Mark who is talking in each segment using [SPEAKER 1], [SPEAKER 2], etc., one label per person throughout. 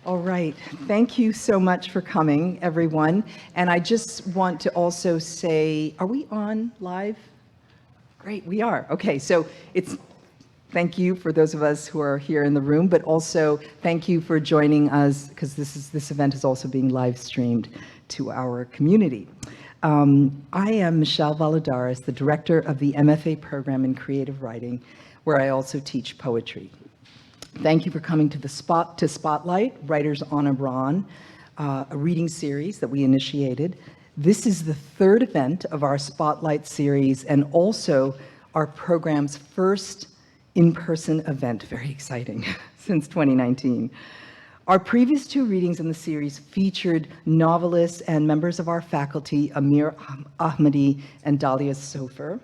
[SPEAKER 1] All right. Thank you so much for coming, everyone. And I just want to also say, are we on live? Great, we are. Okay, so thank you for those of us who are here in the room, but also thank you for joining us because this event is also being live streamed to our community. I am Michelle Valadares, the director of the MFA program in creative writing, where I also teach poetry. Thank you for coming to Spotlight, Writers on Iran, a reading series that we initiated. This is the third event of our Spotlight series and also our program's first in-person event, very exciting, since 2019. Our previous two readings in the series featured novelists and members of our faculty, Amir Ahmadi and Dalia Sofer.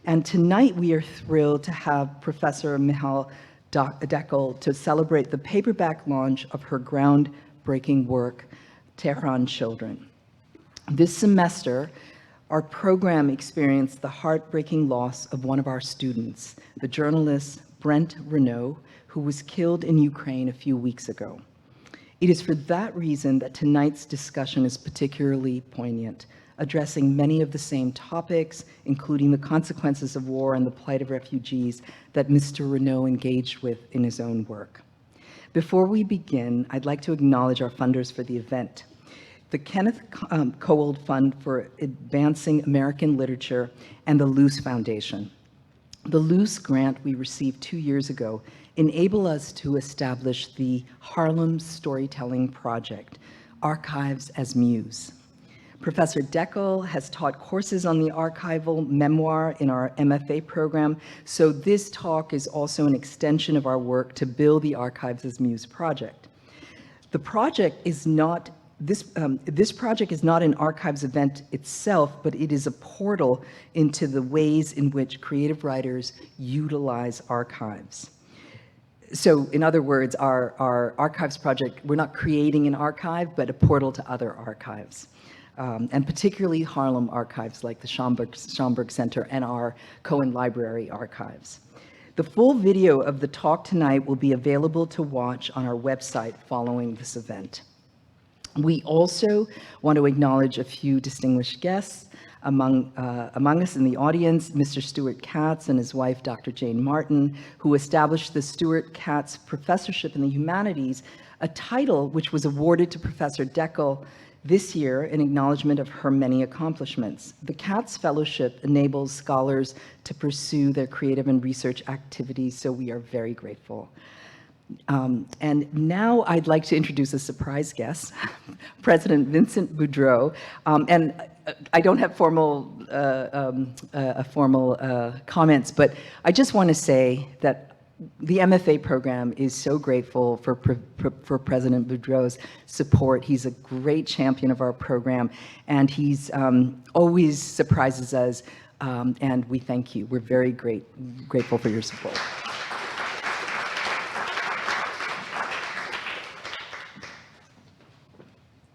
[SPEAKER 1] And tonight we are thrilled to have Professor Michal Dekel to celebrate the paperback launch of her groundbreaking work, Tehran Children. This semester, our program experienced the heartbreaking loss of one of our students, the journalist Brent Renaud, who was killed in Ukraine a few weeks ago. It is for that reason that tonight's discussion is particularly poignant, addressing many of the same topics, including the consequences of war and the plight of refugees that Mr. Renaud engaged with in his own work. Before we begin, I'd like to acknowledge our funders for the event. The Kenneth Cowell Fund for Advancing American Literature and the Luce Foundation. The Luce grant we received 2 years ago enabled us to establish the Harlem Storytelling Project, Archives as Muse. Professor Dekel has taught courses on the archival memoir in our MFA program, so this talk is also an extension of our work to build the Archives as Muse project. The project is not, this project is not an archives event itself, but it is a portal into the ways in which creative writers utilize archives. So in other words, our archives project, we're not creating an archive, but a portal to other archives. And particularly Harlem archives like the Schomburg Center and our Cohen Library archives. The full video of the talk tonight will be available to watch on our website following this event. We also want to acknowledge a few distinguished guests. Among us in the audience, Mr. Stuart Katz and his wife, Dr. Jane Martin, who established the Stuart Katz Professorship in the Humanities, a title which was awarded to Professor Dekel this year in acknowledgement of her many accomplishments. The Katz Fellowship enables scholars to pursue their creative and research activities, so we are very grateful. And now I'd like to introduce a surprise guest, President Vincent Boudreau. And I don't have formal comments, but I just want to say that the MFA program is so grateful for President Boudreau's support. He's a great champion of our program, and he's always surprises us, and we thank you. We're very grateful for your support.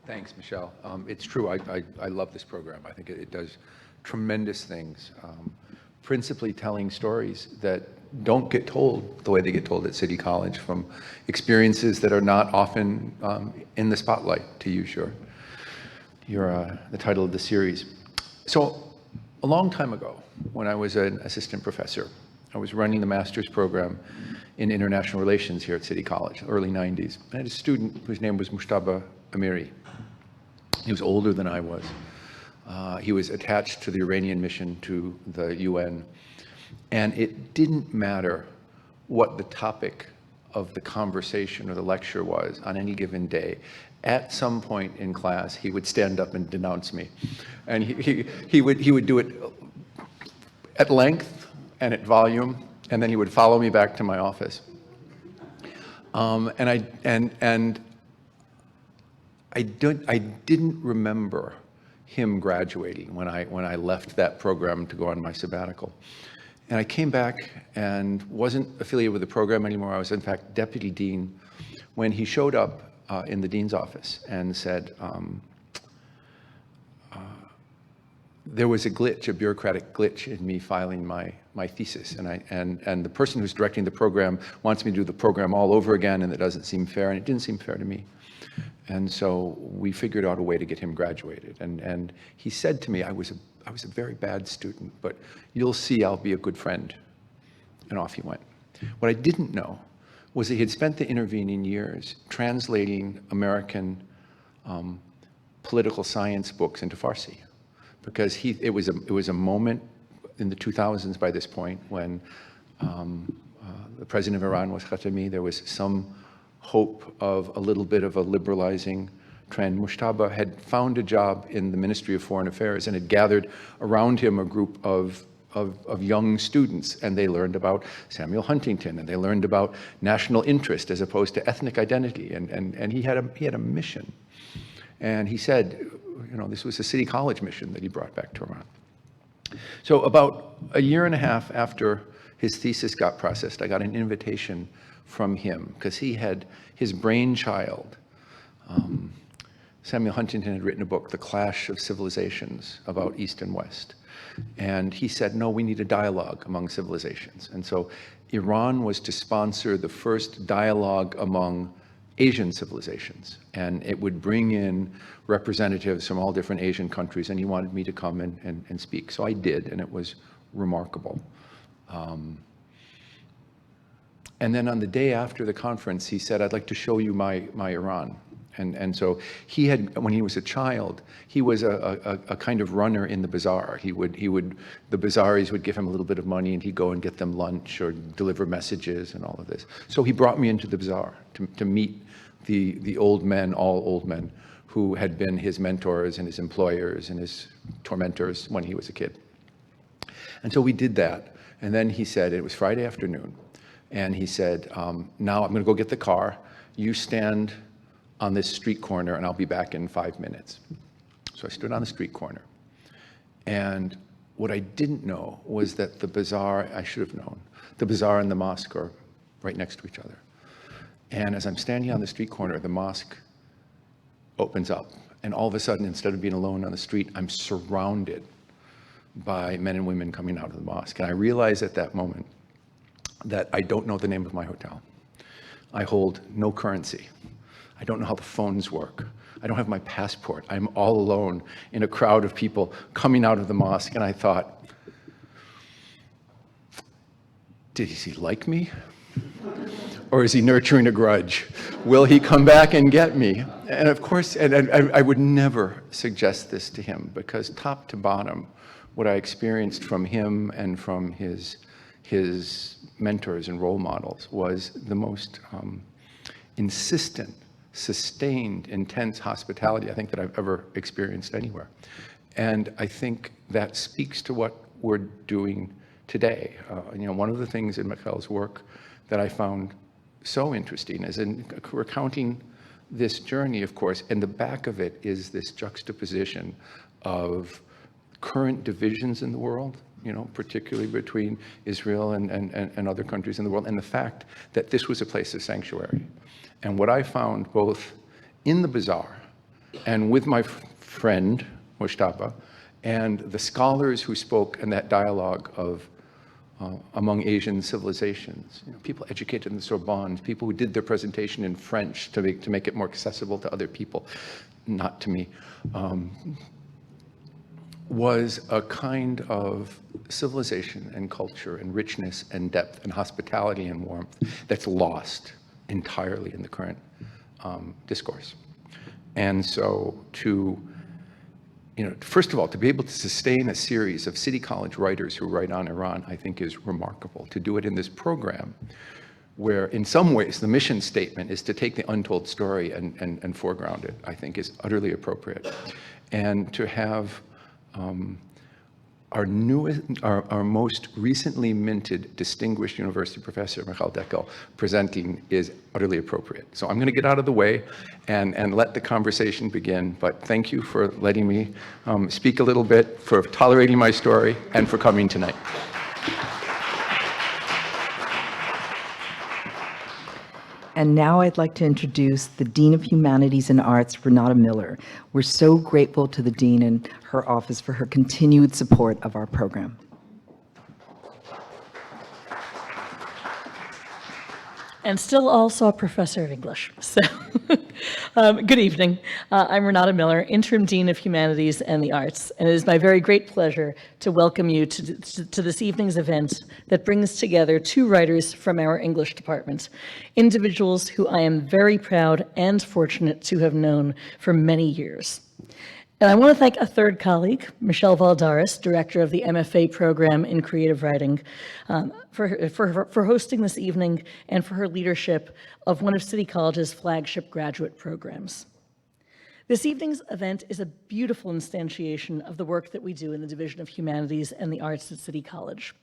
[SPEAKER 2] Thanks, Michelle. It's true, I love this program. I think it does tremendous things, principally telling stories that don't get told the way they get told at City College, from experiences that are not often in the spotlight, to use the title of the series. So a long time ago, when I was an assistant professor, I was running the master's program in international relations here at City College, early 90s. I had a student whose name was Mushtaba Amiri. He was older than I was. He was attached to the Iranian mission to the UN. And it didn't matter what the topic of the conversation or the lecture was on any given day. At some point in class, he would stand up and denounce me. And he would do it at length and at volume, and then he would follow me back to my office. I didn't remember him graduating when I left that program to go on my sabbatical. And I came back and wasn't affiliated with the program anymore. I was, in fact, deputy dean when he showed up in the dean's office and said, there was a glitch, a bureaucratic glitch in me filing my thesis. And the person who's directing the program wants me to do the program all over again, and it doesn't seem fair, and it didn't seem fair to me. And so we figured out a way to get him graduated. And he said to me, I was a very bad student, but you'll see I'll be a good friend. And off he went. What I didn't know was that he had spent the intervening years translating American political science books into Farsi, because it was a moment in the 2000s by this point when the president of Iran was Khatami. There was some hope of a little bit of a liberalizing trend. Mujtaba had found a job in the Ministry of Foreign Affairs and had gathered around him a group of young students, and they learned about Samuel Huntington, and they learned about national interest as opposed to ethnic identity, and he had a mission. And he said, this was a city college mission that he brought back to Iran. So about a year and a half after his thesis got processed, I got an invitation from him, because he had his brainchild. Samuel Huntington had written a book, The Clash of Civilizations, about East and West. And he said, no, we need a dialogue among civilizations. And so Iran was to sponsor the first dialogue among Asian civilizations. And it would bring in representatives from all different Asian countries, and he wanted me to come and speak. So I did, and it was remarkable. And then on the day after the conference, he said, I'd like to show you my Iran. And so he had, when he was a child, he was a kind of runner in the bazaar. The bazaaris would give him a little bit of money, and he'd go and get them lunch or deliver messages and all of this. So he brought me into the bazaar to meet the old men, all old men, who had been his mentors and his employers and his tormentors when he was a kid. And so we did that. And then he said, it was Friday afternoon, and he said, now I'm going to go get the car. You stand on this street corner, and I'll be back in 5 minutes. So I stood on the street corner. And what I didn't know was that the bazaar, I should have known, the bazaar and the mosque are right next to each other. And as I'm standing on the street corner, the mosque opens up. And all of a sudden, instead of being alone on the street, I'm surrounded by men and women coming out of the mosque. And I realized at that moment that I don't know the name of my hotel. I hold no currency. I don't know how the phones work. I don't have my passport. I'm all alone in a crowd of people coming out of the mosque. And I thought, does he like me? Or is he nurturing a grudge? Will he come back and get me? And of course, and I would never suggest this to him, because top to bottom, what I experienced from him and from his mentors and role models was the most insistent, sustained, intense hospitality I think that I've ever experienced anywhere. And I think that speaks to what we're doing today. One of the things in Dekel's work that I found so interesting is in recounting this journey, of course, and the back of it is this juxtaposition of current divisions in the world, particularly between Israel and other countries in the world, and the fact that this was a place of sanctuary. And what I found both in the bazaar and with my friend, Mujtaba, and the scholars who spoke in that dialogue of among Asian civilizations, people educated in the Sorbonne, people who did their presentation in French to make it more accessible to other people, not to me, was a kind of civilization and culture and richness and depth and hospitality and warmth that's lost entirely in the current discourse. And so first of all, to be able to sustain a series of City College writers who write on Iran, I think is remarkable. To do it in this program, where in some ways the mission statement is to take the untold story and foreground it, I think is utterly appropriate. And to have our most recently minted distinguished university professor, Dekel, presenting is utterly appropriate. So I'm going to get out of the way and let the conversation begin. But thank you for letting me speak a little bit, for tolerating my story, and for coming tonight.
[SPEAKER 1] And now I'd like to introduce the Dean of Humanities and Arts, Renata Miller. We're so grateful to the Dean and her office for her continued support of our program.
[SPEAKER 3] And still also a professor of English. So, good evening. I'm Renata Miller, Interim Dean of Humanities and the Arts, and it is my very great pleasure to welcome you to this evening's event that brings together two writers from our English department, individuals who I am very proud and fortunate to have known for many years. And I want to thank a third colleague, Michelle Valdares, Director of the MFA program in Creative Writing, for hosting this evening and for her leadership of one of City College's flagship graduate programs. This evening's event is a beautiful instantiation of the work that we do in the Division of Humanities and the Arts at City College.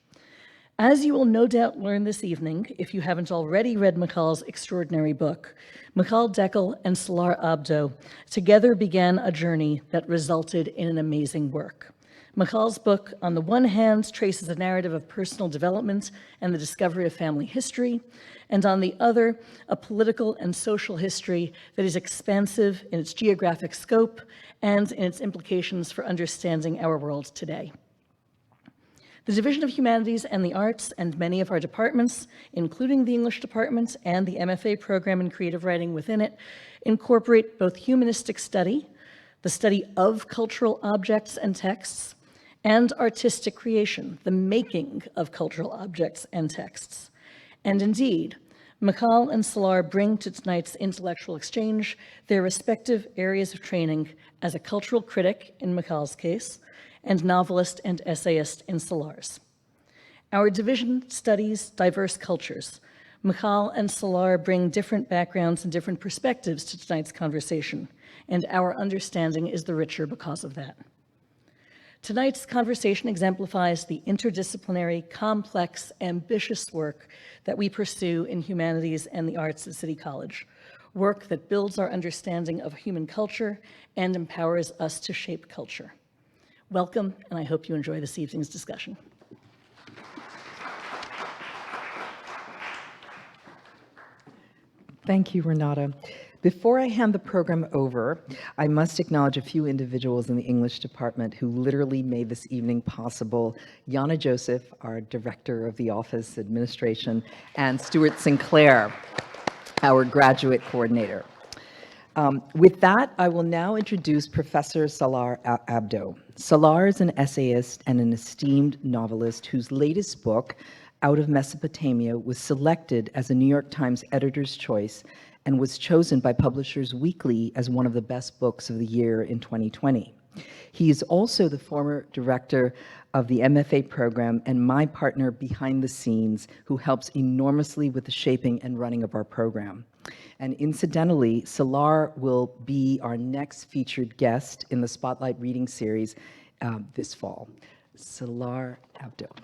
[SPEAKER 3] As you will no doubt learn this evening, if you haven't already read Michal's extraordinary book, Michal, Dekel, and Salar Abdoh together began a journey that resulted in an amazing work. Michal's book, on the one hand, traces a narrative of personal development and the discovery of family history, and on the other, a political and social history that is expansive in its geographic scope and in its implications for understanding our world today. The Division of Humanities and the Arts and many of our departments, including the English department and the MFA program in creative writing within it, incorporate both humanistic study, the study of cultural objects and texts, and artistic creation, the making of cultural objects and texts. And indeed, Michal and Salar bring to tonight's intellectual exchange their respective areas of training as a cultural critic in Michal's case, and novelist and essayist in Salar's. Our division studies diverse cultures. Michal and Salar bring different backgrounds and different perspectives to tonight's conversation, and our understanding is the richer because of that. Tonight's conversation exemplifies the interdisciplinary, complex, ambitious work that we pursue in humanities and the arts at City College, work that builds our understanding of human culture and empowers us to shape culture. Welcome, and I hope you enjoy this evening's discussion.
[SPEAKER 1] Thank you, Renata. Before I hand the program over, I must acknowledge a few individuals in the English department who literally made this evening possible. Yana Joseph, our Director of the Office Administration, and Stuart Sinclair, our Graduate Coordinator. With that, I will now introduce Professor Salar Abdoh. Salar is an essayist and an esteemed novelist whose latest book, Out of Mesopotamia, was selected as a New York Times Editor's Choice and was chosen by Publishers Weekly as one of the best books of the year in 2020. He is also the former director of the MFA program and my partner behind the scenes who helps enormously with the shaping and running of our program. And incidentally, Salar will be our next featured guest in the Spotlight Reading Series this fall. Salar Abdoh.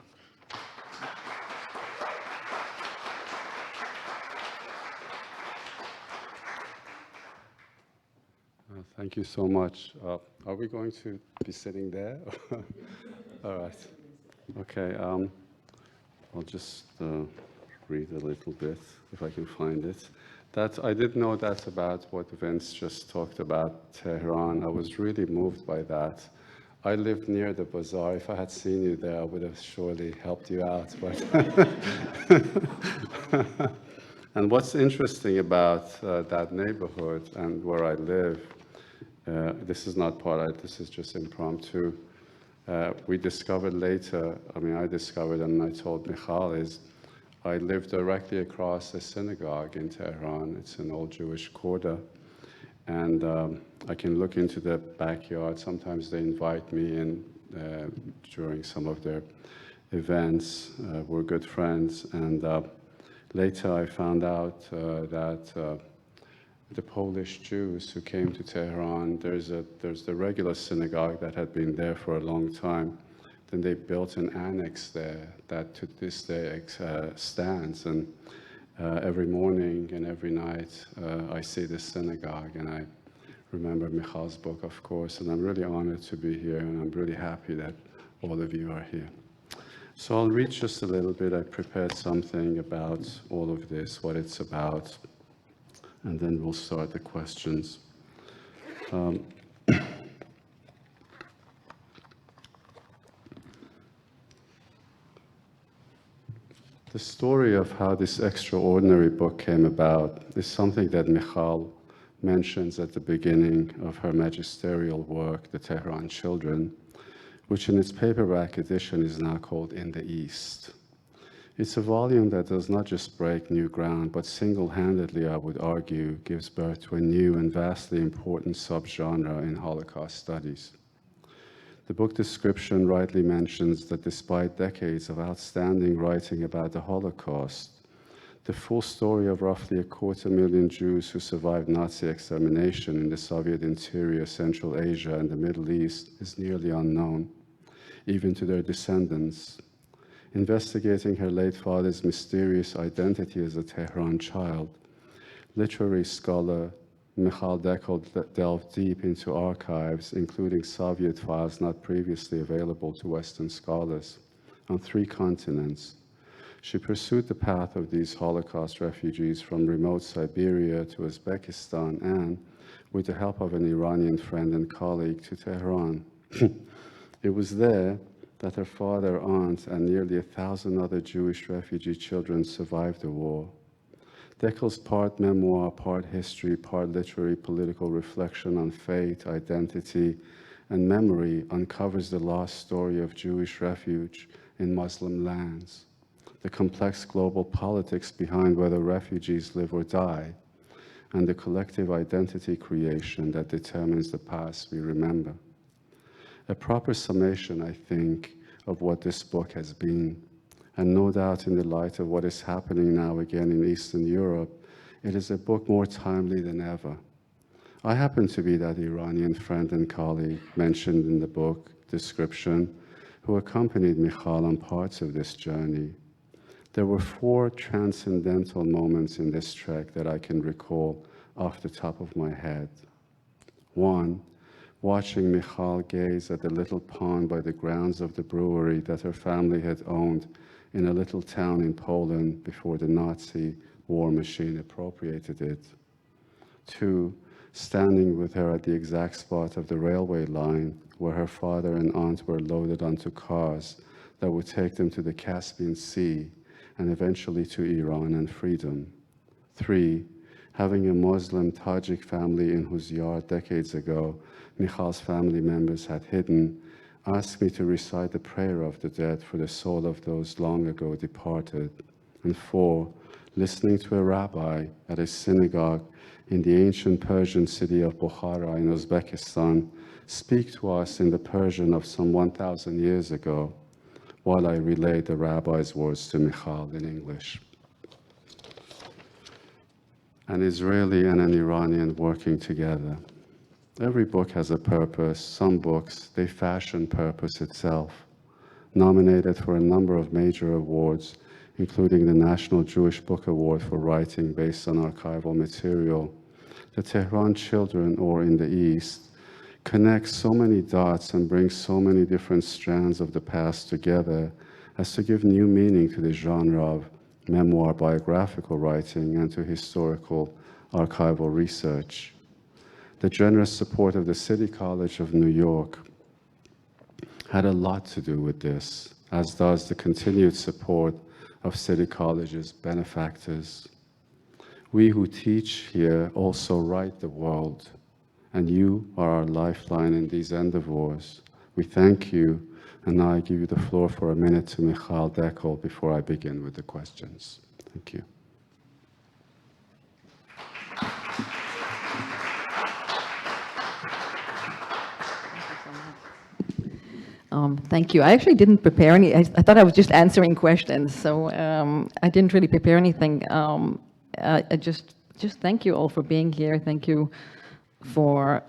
[SPEAKER 4] Thank you so much. Are we going to be sitting there? All right. Okay. I'll just read a little bit if I can find it. I did know that's about what Vince just talked about, Tehran. I was really moved by that. I lived near the bazaar. If I had seen you there, I would have surely helped you out. But and what's interesting about that neighborhood and where I live, this is not this is just impromptu. We discovered later, I discovered and I told Michal is, I live directly across a synagogue in Tehran. It's an old Jewish quarter. And I can look into the backyard. Sometimes they invite me in during some of their events. We're good friends. And later I found out that the Polish Jews who came to Tehran, there's the regular synagogue that had been there for a long time. Then they built an annex there that to this day stands. And every morning and every night I see this synagogue, and I remember Michal's book, of course, and I'm really honored to be here, and I'm really happy that all of you are here. So I'll read just a little bit. I prepared something about all of this, what it's about. and then we'll start the questions. The story of how this extraordinary book came about is something that Michal mentions at the beginning of her magisterial work, The Tehran Children, which in its paperback edition is now called In the East. It's a volume that does not just break new ground, but single-handedly, I would argue, gives birth to a new and vastly important subgenre in Holocaust studies. The book description rightly mentions that despite decades of outstanding writing about the Holocaust, the full story of roughly 250,000 Jews who survived Nazi extermination in the Soviet interior, Central Asia, and the Middle East is nearly unknown, even to their descendants. Investigating her late father's mysterious identity as a Tehran child, literary scholar Michal Dekel delved deep into archives, including Soviet files not previously available to Western scholars, on 3 continents. She pursued the path of these Holocaust refugees from remote Siberia to Uzbekistan and, with the help of an Iranian friend and colleague, to Tehran. It was there that her father, aunt, and nearly 1,000 other Jewish refugee children survived the war. Dekel's part memoir, part history, part literary political reflection on fate, identity, and memory uncovers the lost story of Jewish refuge in Muslim lands, the complex global politics behind whether refugees live or die, and the collective identity creation that determines the past we remember. A proper summation, I think, of what this book has been. And no doubt in the light of what is happening now again in Eastern Europe, it is a book more timely than ever. I happen to be that Iranian friend and colleague mentioned in the book description who accompanied Michal on parts of this journey. There were 4 transcendental moments in this trek that I can recall off the top of my head. 1, watching Michal gaze at the little pond by the grounds of the brewery that her family had owned in a little town in Poland before the Nazi war machine appropriated it. 2, standing with her at the exact spot of the railway line where her father and aunt were loaded onto cars that would take them to the Caspian Sea and eventually to Iran and freedom. 3, having a Muslim Tajik family in whose yard decades ago Michal's family members had hidden, asked me to recite the prayer of the dead for the soul of those long ago departed. And 4, listening to a rabbi at a synagogue in the ancient Persian city of Bukhara in Uzbekistan speak to us in the Persian of some 1,000 years ago, while I relayed the rabbi's words to Michal in English. An Israeli and an Iranian working together. Every book has a purpose. Some books, they fashion purpose itself. Nominated for a number of major awards, including the National Jewish Book Award for writing based on archival material, The Tehran Children, or In the East, connects so many dots and brings so many different strands of the past together as to give new meaning to the genre of memoir biographical writing and to historical archival research. The generous support of the City College of New York had a lot to do with this, as does the continued support of City College's benefactors. We who teach here also write the world, and you are our lifeline in these endeavors. We thank you, and now I give you the floor for a minute to Michal Dekel before I begin with the questions. Thank you.
[SPEAKER 5] Thank you. I actually didn't prepare any. I thought I was just answering questions, so I didn't really prepare anything. I just thank you all for being here. Thank you for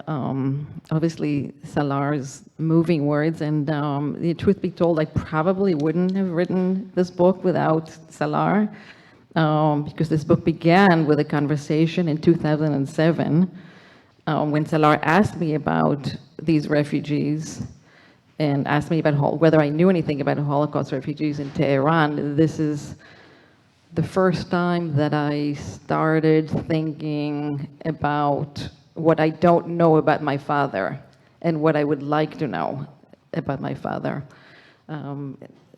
[SPEAKER 5] obviously Salar's moving words. And the truth be told, I probably wouldn't have written this book without Salar, because this book began with a conversation in 2007 when Salar asked me about these refugees and asked me about whether I knew anything about Holocaust refugees in Tehran. This is the first time that I started thinking about what I don't know about my father and what I would like to know about my father.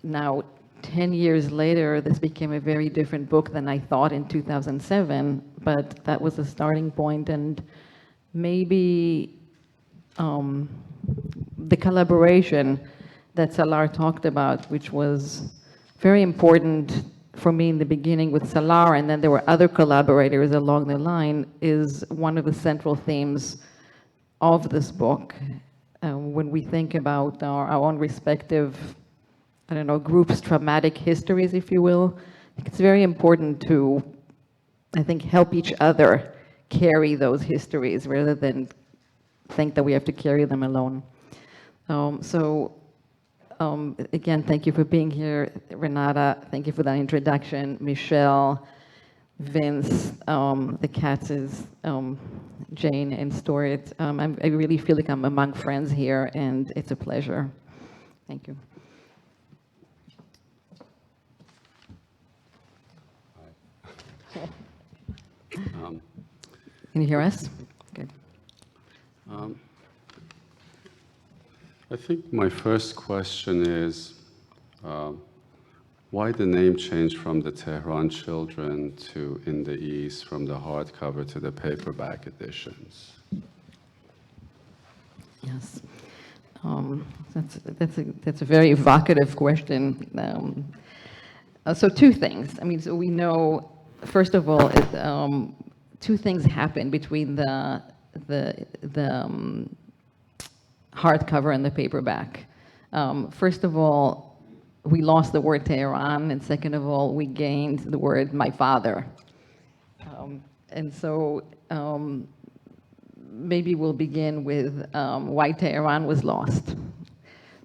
[SPEAKER 5] Now, 10 years later, this became a very different book than I thought in 2007, but that was a starting point, and maybe the collaboration that Salar talked about, which was very important for me in the beginning with Salar, and then there were other collaborators along the line, is one of the central themes of this book. When we think about our own respective, I don't know, groups' traumatic histories, if you will, it's very important to, I think, help each other carry those histories rather than think that we have to carry them alone. Again, thank you for being here, Renata. Thank you for that introduction. Michelle, Vince, the Katzes, Jane, and Stuart. I really feel like I'm among friends here, and it's a pleasure. Thank you. Can you hear us? Good.
[SPEAKER 4] I think my first question is why the name changed from the Tehran Children to In the East, from the hardcover to the paperback editions?
[SPEAKER 5] Yes. That's a very evocative question. So two things. I mean, so we know, first of all, two things happened between the hardcover and the paperback. First of all, we lost the word Tehran, and second of all, we gained the word my father. And so maybe we'll begin with why Tehran was lost.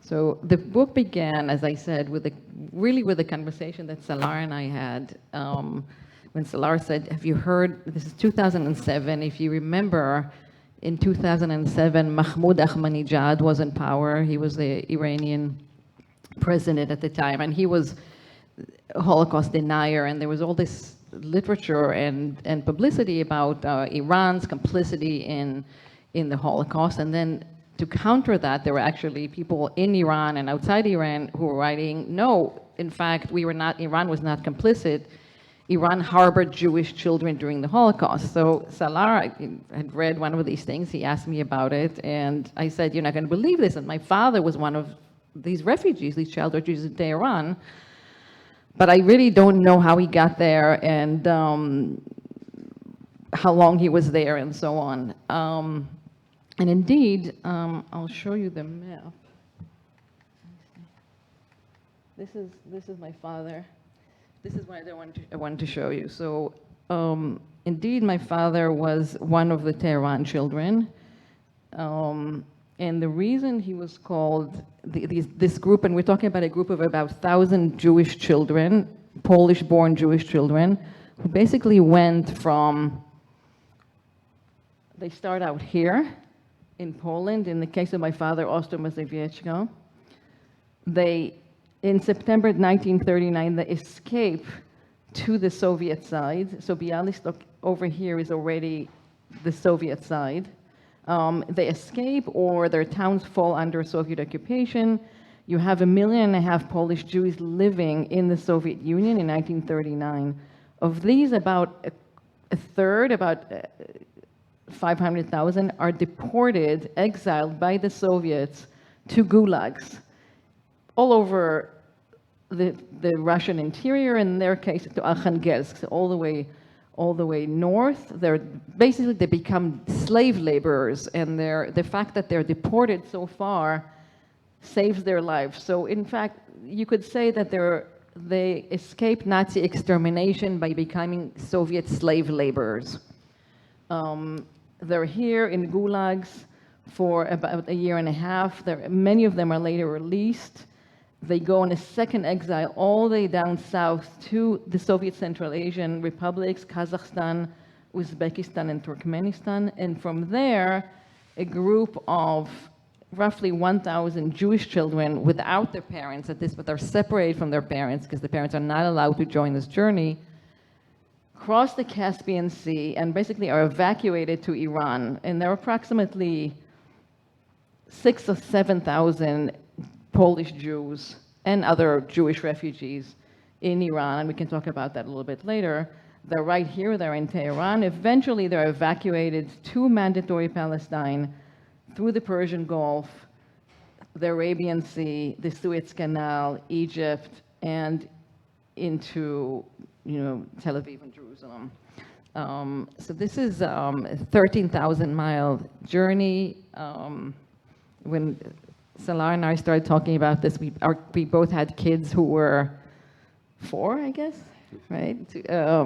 [SPEAKER 5] So the book began, as I said, really with a conversation that Salar and I had. When Salar said, have you heard, this is 2007, if you remember, in 2007, Mahmoud Ahmadinejad was in power. He was the Iranian president at the time, and he was a Holocaust denier, and there was all this literature and publicity about Iran's complicity in the Holocaust. And then to counter that, there were actually people in Iran and outside Iran who were writing, no, in fact, Iran was not complicit. Iran harbored Jewish children during the Holocaust. So Salar had read one of these things. He asked me about it, and I said, you're not going to believe this. And my father was one of these refugees, these child refugees in Tehran. But I really don't know how he got there and how long he was there and so on. And indeed, I'll show you the map. This is my father. This is what I wanted to show you. So indeed, my father was one of the Tehran children. And the reason he was called this group, and we're talking about a group of about 1,000 Jewish children, Polish-born Jewish children, who basically went from, they start out here in Poland. In the case of my father, Ostrów-Mazowiecko. In September 1939, they escape to the Soviet side. So Bialystok over here is already the Soviet side. They escape, or their towns fall under Soviet occupation. You have 1.5 million Polish Jews living in the Soviet Union in 1939. Of these, about a third, about 500,000, are deported, exiled by the Soviets to gulags all over the Russian interior, in their case to Arkhangelsk, so all the way north. They become slave laborers, and the fact that they're deported so far saves their lives. So in fact, you could say that they escaped Nazi extermination by becoming Soviet slave laborers. They're here in gulags for about 1.5 years. Many of them are later released. They go on a second exile all the way down south to the Soviet Central Asian republics, Kazakhstan, Uzbekistan, and Turkmenistan. And from there, a group of roughly 1,000 Jewish children without their parents at this, but are separated from their parents because the parents are not allowed to join this journey, cross the Caspian Sea and basically are evacuated to Iran. And there are approximately 6,000 or 7,000 Polish Jews and other Jewish refugees in Iran, and we can talk about that a little bit later. They're right here, they're in Tehran. Eventually, they're evacuated to mandatory Palestine through the Persian Gulf, the Arabian Sea, the Suez Canal, Egypt, and into, Tel Aviv and Jerusalem. So this is a 13,000-mile journey. When Salar and I started talking about this, we both had kids who were 4, I guess, right? I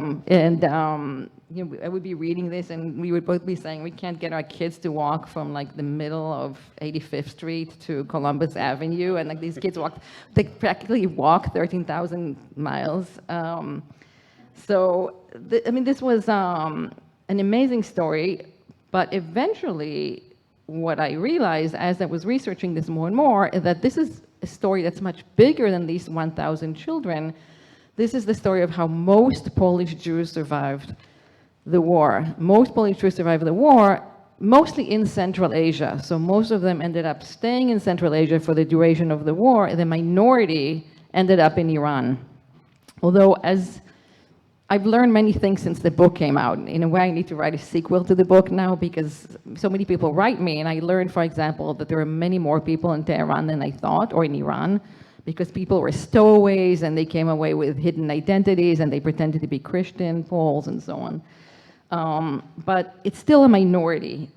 [SPEAKER 5] would be reading this, and we would both be saying we can't get our kids to walk from like the middle of 85th Street to Columbus Avenue, and like these kids they practically walk 13,000 miles. This was an amazing story, but eventually, what I realized as I was researching this more and more is that this is a story that's much bigger than these 1,000 children. This is the story of how most Polish Jews survived the war. Most Polish Jews survived the war, mostly in Central Asia. So most of them ended up staying in Central Asia for the duration of the war, and the minority ended up in Iran. Although, as I've learned many things since the book came out. In a way, I need to write a sequel to the book now because so many people write me, and I learned, for example, that there are many more people in Tehran than I thought, or in Iran, because people were stowaways and they came away with hidden identities and they pretended to be Christian, Poles, and so on. But it's still a minority.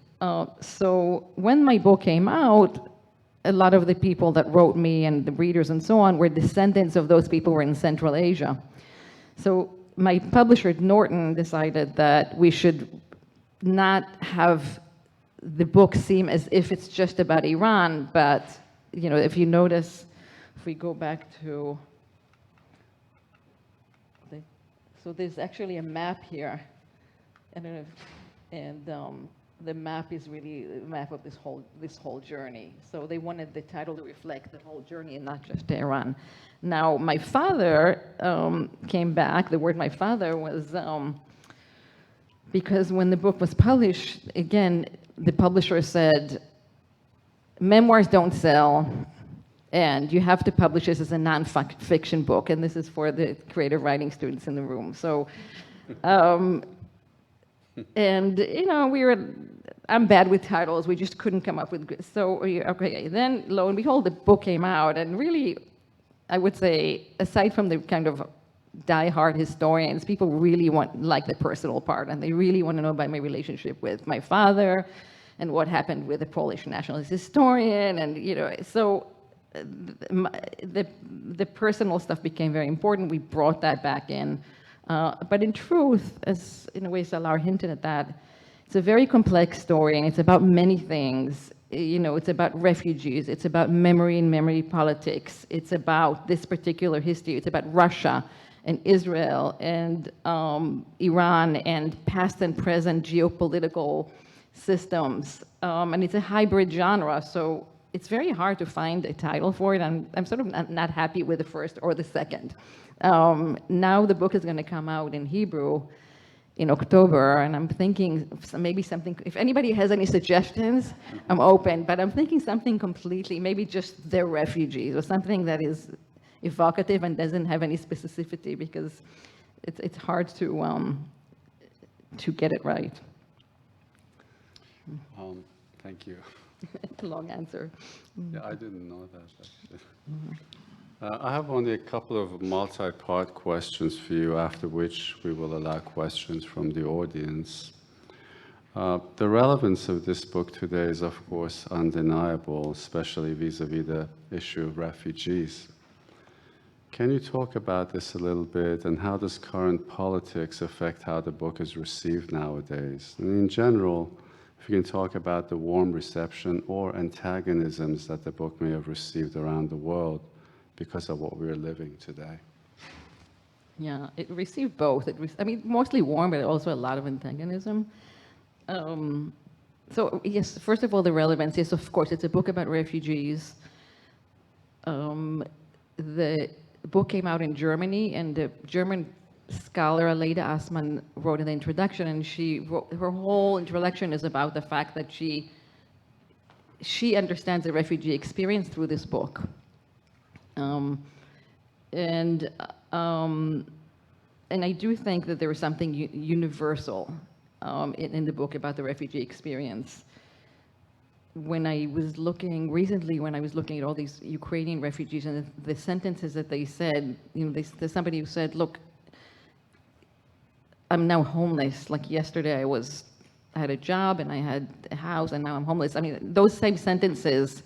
[SPEAKER 5] So when my book came out, a lot of the people that wrote me and the readers and so on were descendants of those people who were in Central Asia. So my publisher, Norton, decided that we should not have the book seem as if it's just about Iran, but, if you notice, if we go back to, so there's actually a map here, and the map is really a map of this whole journey. So they wanted the title to reflect the whole journey and not just Tehran. Now, my father came back. The word my father was because when the book was published, again, the publisher said, memoirs don't sell, and you have to publish this as a non-fiction book. And this is for the creative writing students in the room. So, I'm bad with titles. We just couldn't come up with good. So, okay, then lo and behold, the book came out, and really, I would say, aside from the kind of die-hard historians, people really like the personal part, and they really want to know about my relationship with my father and what happened with the Polish nationalist historian, and so the personal stuff became very important. We brought that back in, but in truth, as in a way Salar hinted at that, it's a very complex story, and it's about many things. It's about refugees, it's about memory and memory politics, it's about this particular history, it's about Russia and Israel and Iran and past and present geopolitical systems. And it's a hybrid genre, so it's very hard to find a title for it. I'm sort of not happy with the first or the second. Now the book is going to come out in Hebrew in October, and I'm thinking maybe something, if anybody has any suggestions, I'm open, but I'm thinking something completely, maybe just they're refugees, or something that is evocative and doesn't have any specificity, because it's hard to get it right.
[SPEAKER 4] Thank you.
[SPEAKER 5] Long answer.
[SPEAKER 4] Yeah, I didn't know that, actually. I have only a couple of multi-part questions for you, after which we will allow questions from the audience. The relevance of this book today is, of course, undeniable, especially vis-a-vis the issue of refugees. Can you talk about this a little bit, and how does current politics affect how the book is received nowadays? And in general, if you can talk about the warm reception or antagonisms that the book may have received around the world because of what we're living today.
[SPEAKER 5] Yeah, it received both. Mostly warm, but also a lot of antagonism. So yes, first of all, the relevance. Yes, of course, it's a book about refugees. The book came out in Germany, and the German scholar Aleida Assmann wrote an introduction, and her whole introduction is about the fact that she understands the refugee experience through this book. And I do think that there is something universal in the book about the refugee experience. When I was looking at all these Ukrainian refugees and the sentences that they said, there's somebody who said, look, I'm now homeless. Like yesterday I had a job and I had a house and now I'm homeless. I mean, those same sentences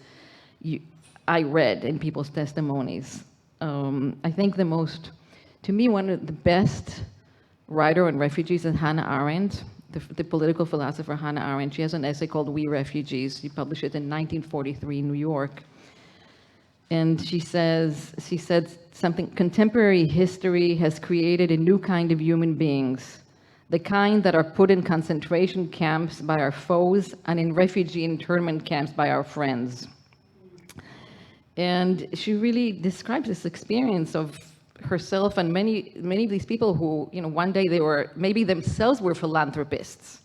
[SPEAKER 5] I read in people's testimonies. I think to me, one of the best writer on refugees is Hannah Arendt, the political philosopher Hannah Arendt. She has an essay called We Refugees. She published it in 1943 in New York. And she said something, contemporary history has created a new kind of human beings, the kind that are put in concentration camps by our foes and in refugee internment camps by our friends. And she really describes this experience of herself and many of these people who, one day maybe themselves were philanthropists.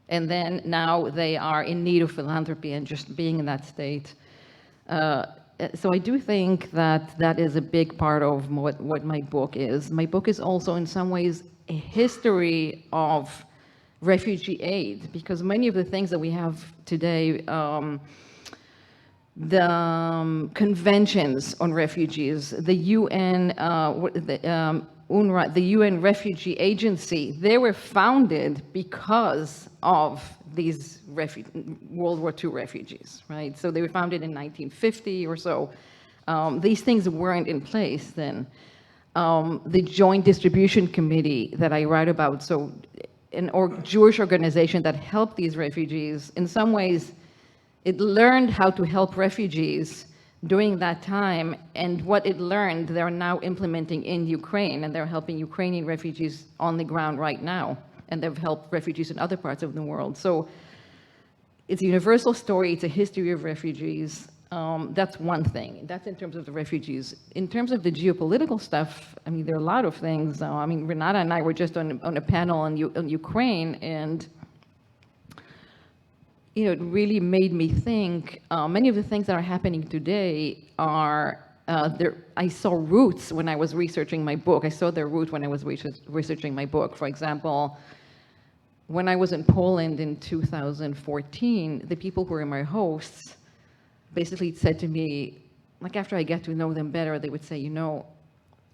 [SPEAKER 5] And then now they are in need of philanthropy and just being in that state. So I do think that is a big part of what my book is. My book is also in some ways a history of refugee aid, because many of the things that we have today, the conventions on refugees, the UN, UNRWA, the UN Refugee Agency, they were founded because of these World War II refugees, right? So they were founded in 1950 or so. These things weren't in place then. The Joint Distribution Committee that I write about, so an Jewish organization that helped these refugees, in some ways, it learned how to help refugees during that time, and what it learned, they're now implementing in Ukraine, and they're helping Ukrainian refugees on the ground right now, and they've helped refugees in other parts of the world. So it's a universal story, it's a history of refugees. That's one thing. That's in terms of the refugees. In terms of the geopolitical stuff, I mean, there are a lot of things. I mean, Renata and I were just on a panel on Ukraine, and it really made me think, many of the things that are happening today are, I saw roots when I was researching my book. I saw their root when I was researching my book. For example, when I was in Poland in 2014, the people who were my hosts basically said to me, like after I get to know them better, they would say,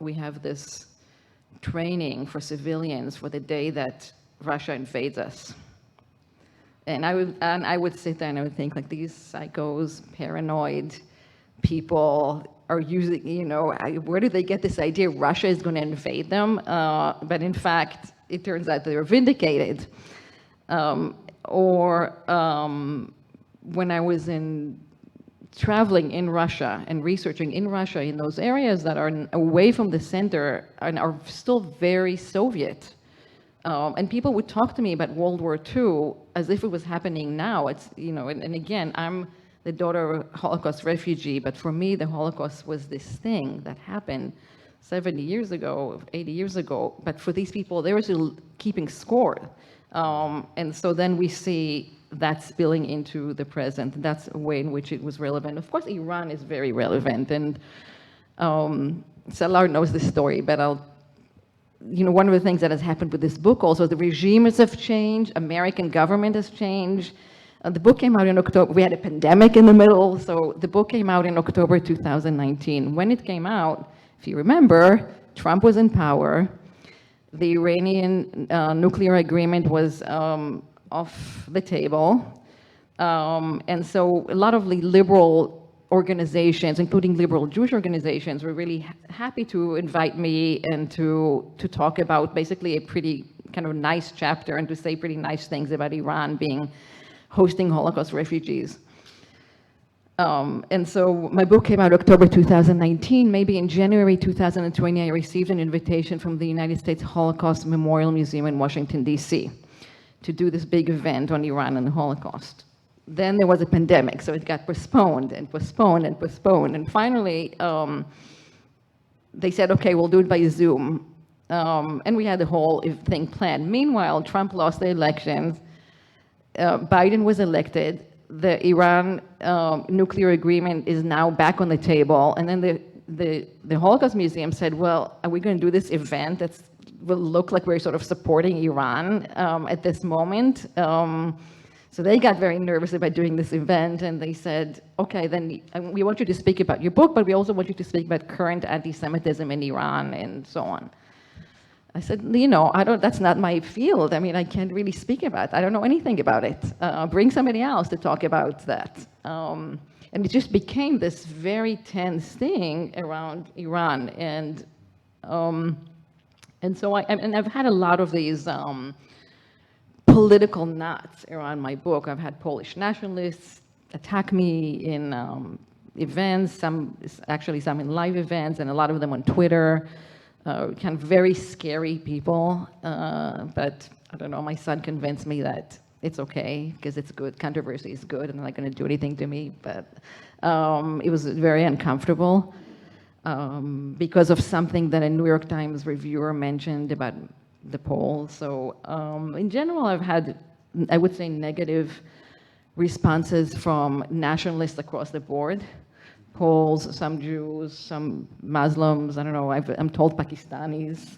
[SPEAKER 5] we have this training for civilians for the day that Russia invades us. And I would sit there and I would think, like, these psychos, paranoid people are using, where did they get this idea Russia is going to invade them? But in fact, it turns out they were vindicated. When I was traveling in Russia and researching in Russia, in those areas that are away from the center and are still very Soviet. And people would talk to me about World War II as if it was happening now. It's, and again, I'm the daughter of a Holocaust refugee, but for me, the Holocaust was this thing that happened 70 years ago, 80 years ago. But for these people, they were still keeping score. And so then we see that spilling into the present. That's a way in which it was relevant. Of course, Iran is very relevant. And Salar knows this story, but one of the things that has happened with this book also, the regimes have changed, American government has changed. The book came out in October. We had a pandemic in the middle, so the book came out in October 2019. When it came out, if you remember, Trump was in power. The Iranian nuclear agreement was off the table. And so a lot of the liberal organizations, including liberal Jewish organizations, were really happy to invite me and to talk about basically a pretty kind of nice chapter and to say pretty nice things about Iran hosting Holocaust refugees. And so my book came out October 2019. Maybe in January 2020, I received an invitation from the United States Holocaust Memorial Museum in Washington, D.C. to do this big event on Iran and the Holocaust. Then there was a pandemic, so it got postponed and postponed and postponed. And finally, they said, okay, we'll do it by Zoom. And we had the whole thing planned. Meanwhile, Trump lost the elections. Biden was elected. The Iran nuclear agreement is now back on the table. And then the Holocaust Museum said, well, are we going to do this event that will look like we're sort of supporting Iran at this moment? So they got very nervous about doing this event, and they said, okay, then we want you to speak about your book, but we also want you to speak about current anti-Semitism in Iran and so on. I said, that's not my field. I mean, I can't really speak about it. I don't know anything about it. Bring somebody else to talk about that. And it just became this very tense thing around Iran. And so I've had a lot of these political knots around my book. I've had Polish nationalists attack me in events, some in live events, and a lot of them on Twitter. Kind of very scary people, but I don't know, my son convinced me that it's okay because it's good, controversy is good, and they're not going to do anything to me, but it was very uncomfortable because of something that a New York Times reviewer mentioned about the poll. So in general, I've had, I would say, negative responses from nationalists across the board. Poles, some Jews, some Muslims, I don't know, I'm told Pakistanis,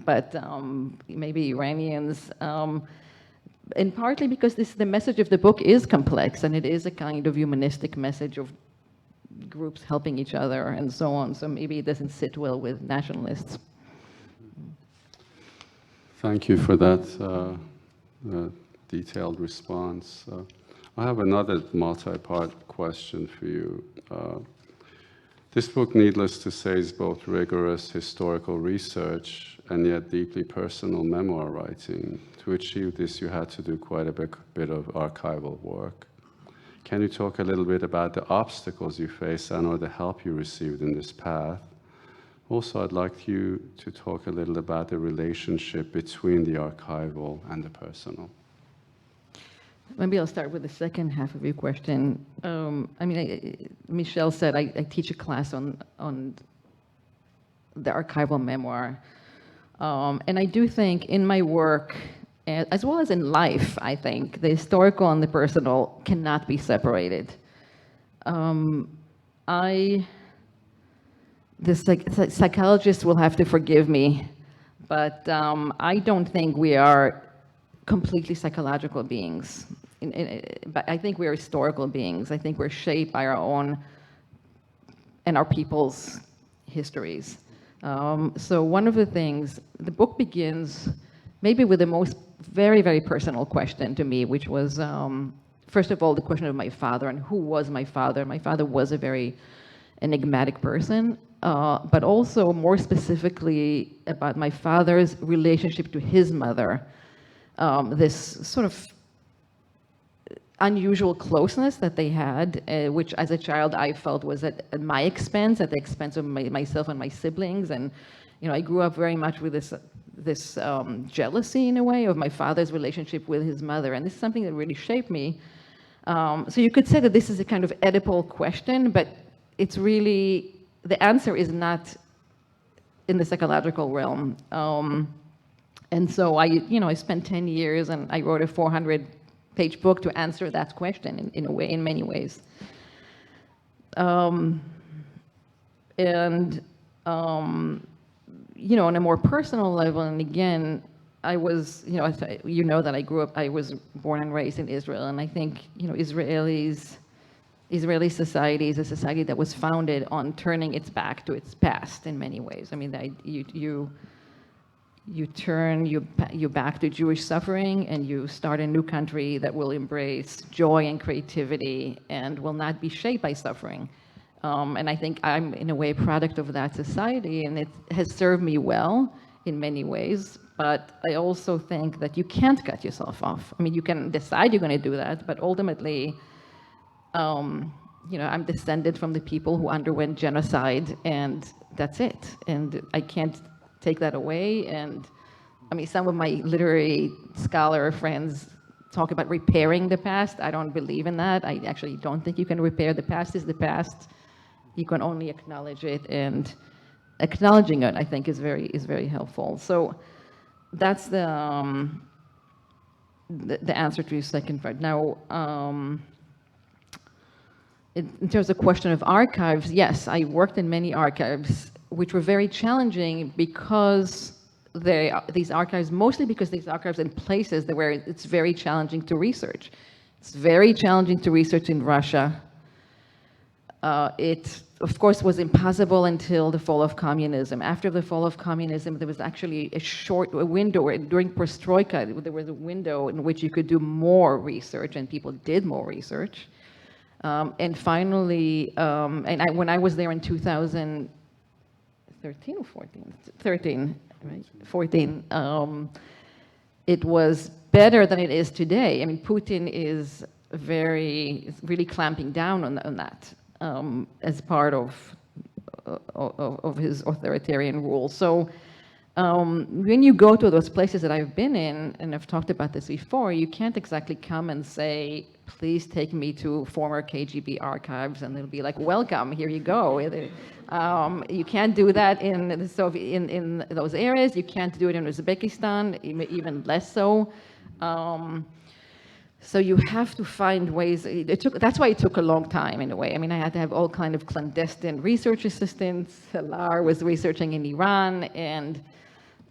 [SPEAKER 5] but maybe Iranians. And partly because the message of the book is complex, and it is a kind of humanistic message of groups helping each other and so on. So maybe it doesn't sit well with nationalists.
[SPEAKER 4] Thank you for that detailed response. I have another multi-part question for you. This book, needless to say, is both rigorous historical research and yet deeply personal memoir writing. To achieve this, you had to do quite a bit of archival work. Can you talk a little bit about the obstacles you faced and or the help you received in this path? Also, I'd like you to talk a little about the relationship between the archival and the personal.
[SPEAKER 5] Maybe I'll start with the second half of your question. Michelle said I teach a class on the archival memoir. And I do think in my work, as well as in life, I think, the historical and the personal cannot be separated. The psychologists will have to forgive me, but I don't think we are completely psychological beings. But I think we're historical beings. I think we're shaped by our own and our people's histories. So one of the things, the book begins maybe with the most very, very personal question to me, which was, first of all, the question of my father and who was my father. My father was a very enigmatic person, but also more specifically about my father's relationship to his mother. This sort of unusual closeness that they had, which as a child I felt was at my expense, at the expense of myself and my siblings. And I grew up very much with this jealousy in a way of my father's relationship with his mother, and this is something that really shaped me. So you could say that this is a kind of Oedipal question, but it's really, the answer is not in the psychological realm. And so I spent 10 years and I wrote a 400-page book to answer that question in many ways. On a more personal level, and again, I was, that I was born and raised in Israel, and I think, Israeli society is a society that was founded on turning its back to its past in many ways. I mean, you turn your back to Jewish suffering and you start a new country that will embrace joy and creativity and will not be shaped by suffering. And I think I'm, in a way, a product of that society, and it has served me well in many ways. But I also think that you can't cut yourself off. I mean, you can decide you're going to do that, but ultimately, I'm descended from the people who underwent genocide, and that's it. And I can't take that away. And I mean, some of my literary scholar friends talk about repairing the past. I don't believe in that. I actually don't think you can repair the past. Is the past. You can only acknowledge it and acknowledging it, I think, is very helpful. So that's the answer to your second part. Now, in terms of question of archives, yes, I worked in many archives, which were very challenging because these archives, mostly because these archives in places where it's very challenging to research. It's very challenging to research in Russia. It, of course, was impossible until the fall of communism. After the fall of communism, there was actually a window, during perestroika, there was a window in which you could do more research, and people did more research. And finally, when I was there in 2013 or 14? 13, right? 14. It was better than it is today. I mean, Putin is really clamping down on that as part of his authoritarian rule. So when you go to those places that I've been in, and I've talked about this before, you can't exactly come and say, please take me to former KGB archives, and they'll be like, welcome, here you go. You can't do that in the Soviet, in those areas. You can't do it in Uzbekistan, even less so. So you have to find ways. That's why it took a long time, in a way. I mean, I had to have all kind of clandestine research assistants. Salar was researching in Iran, and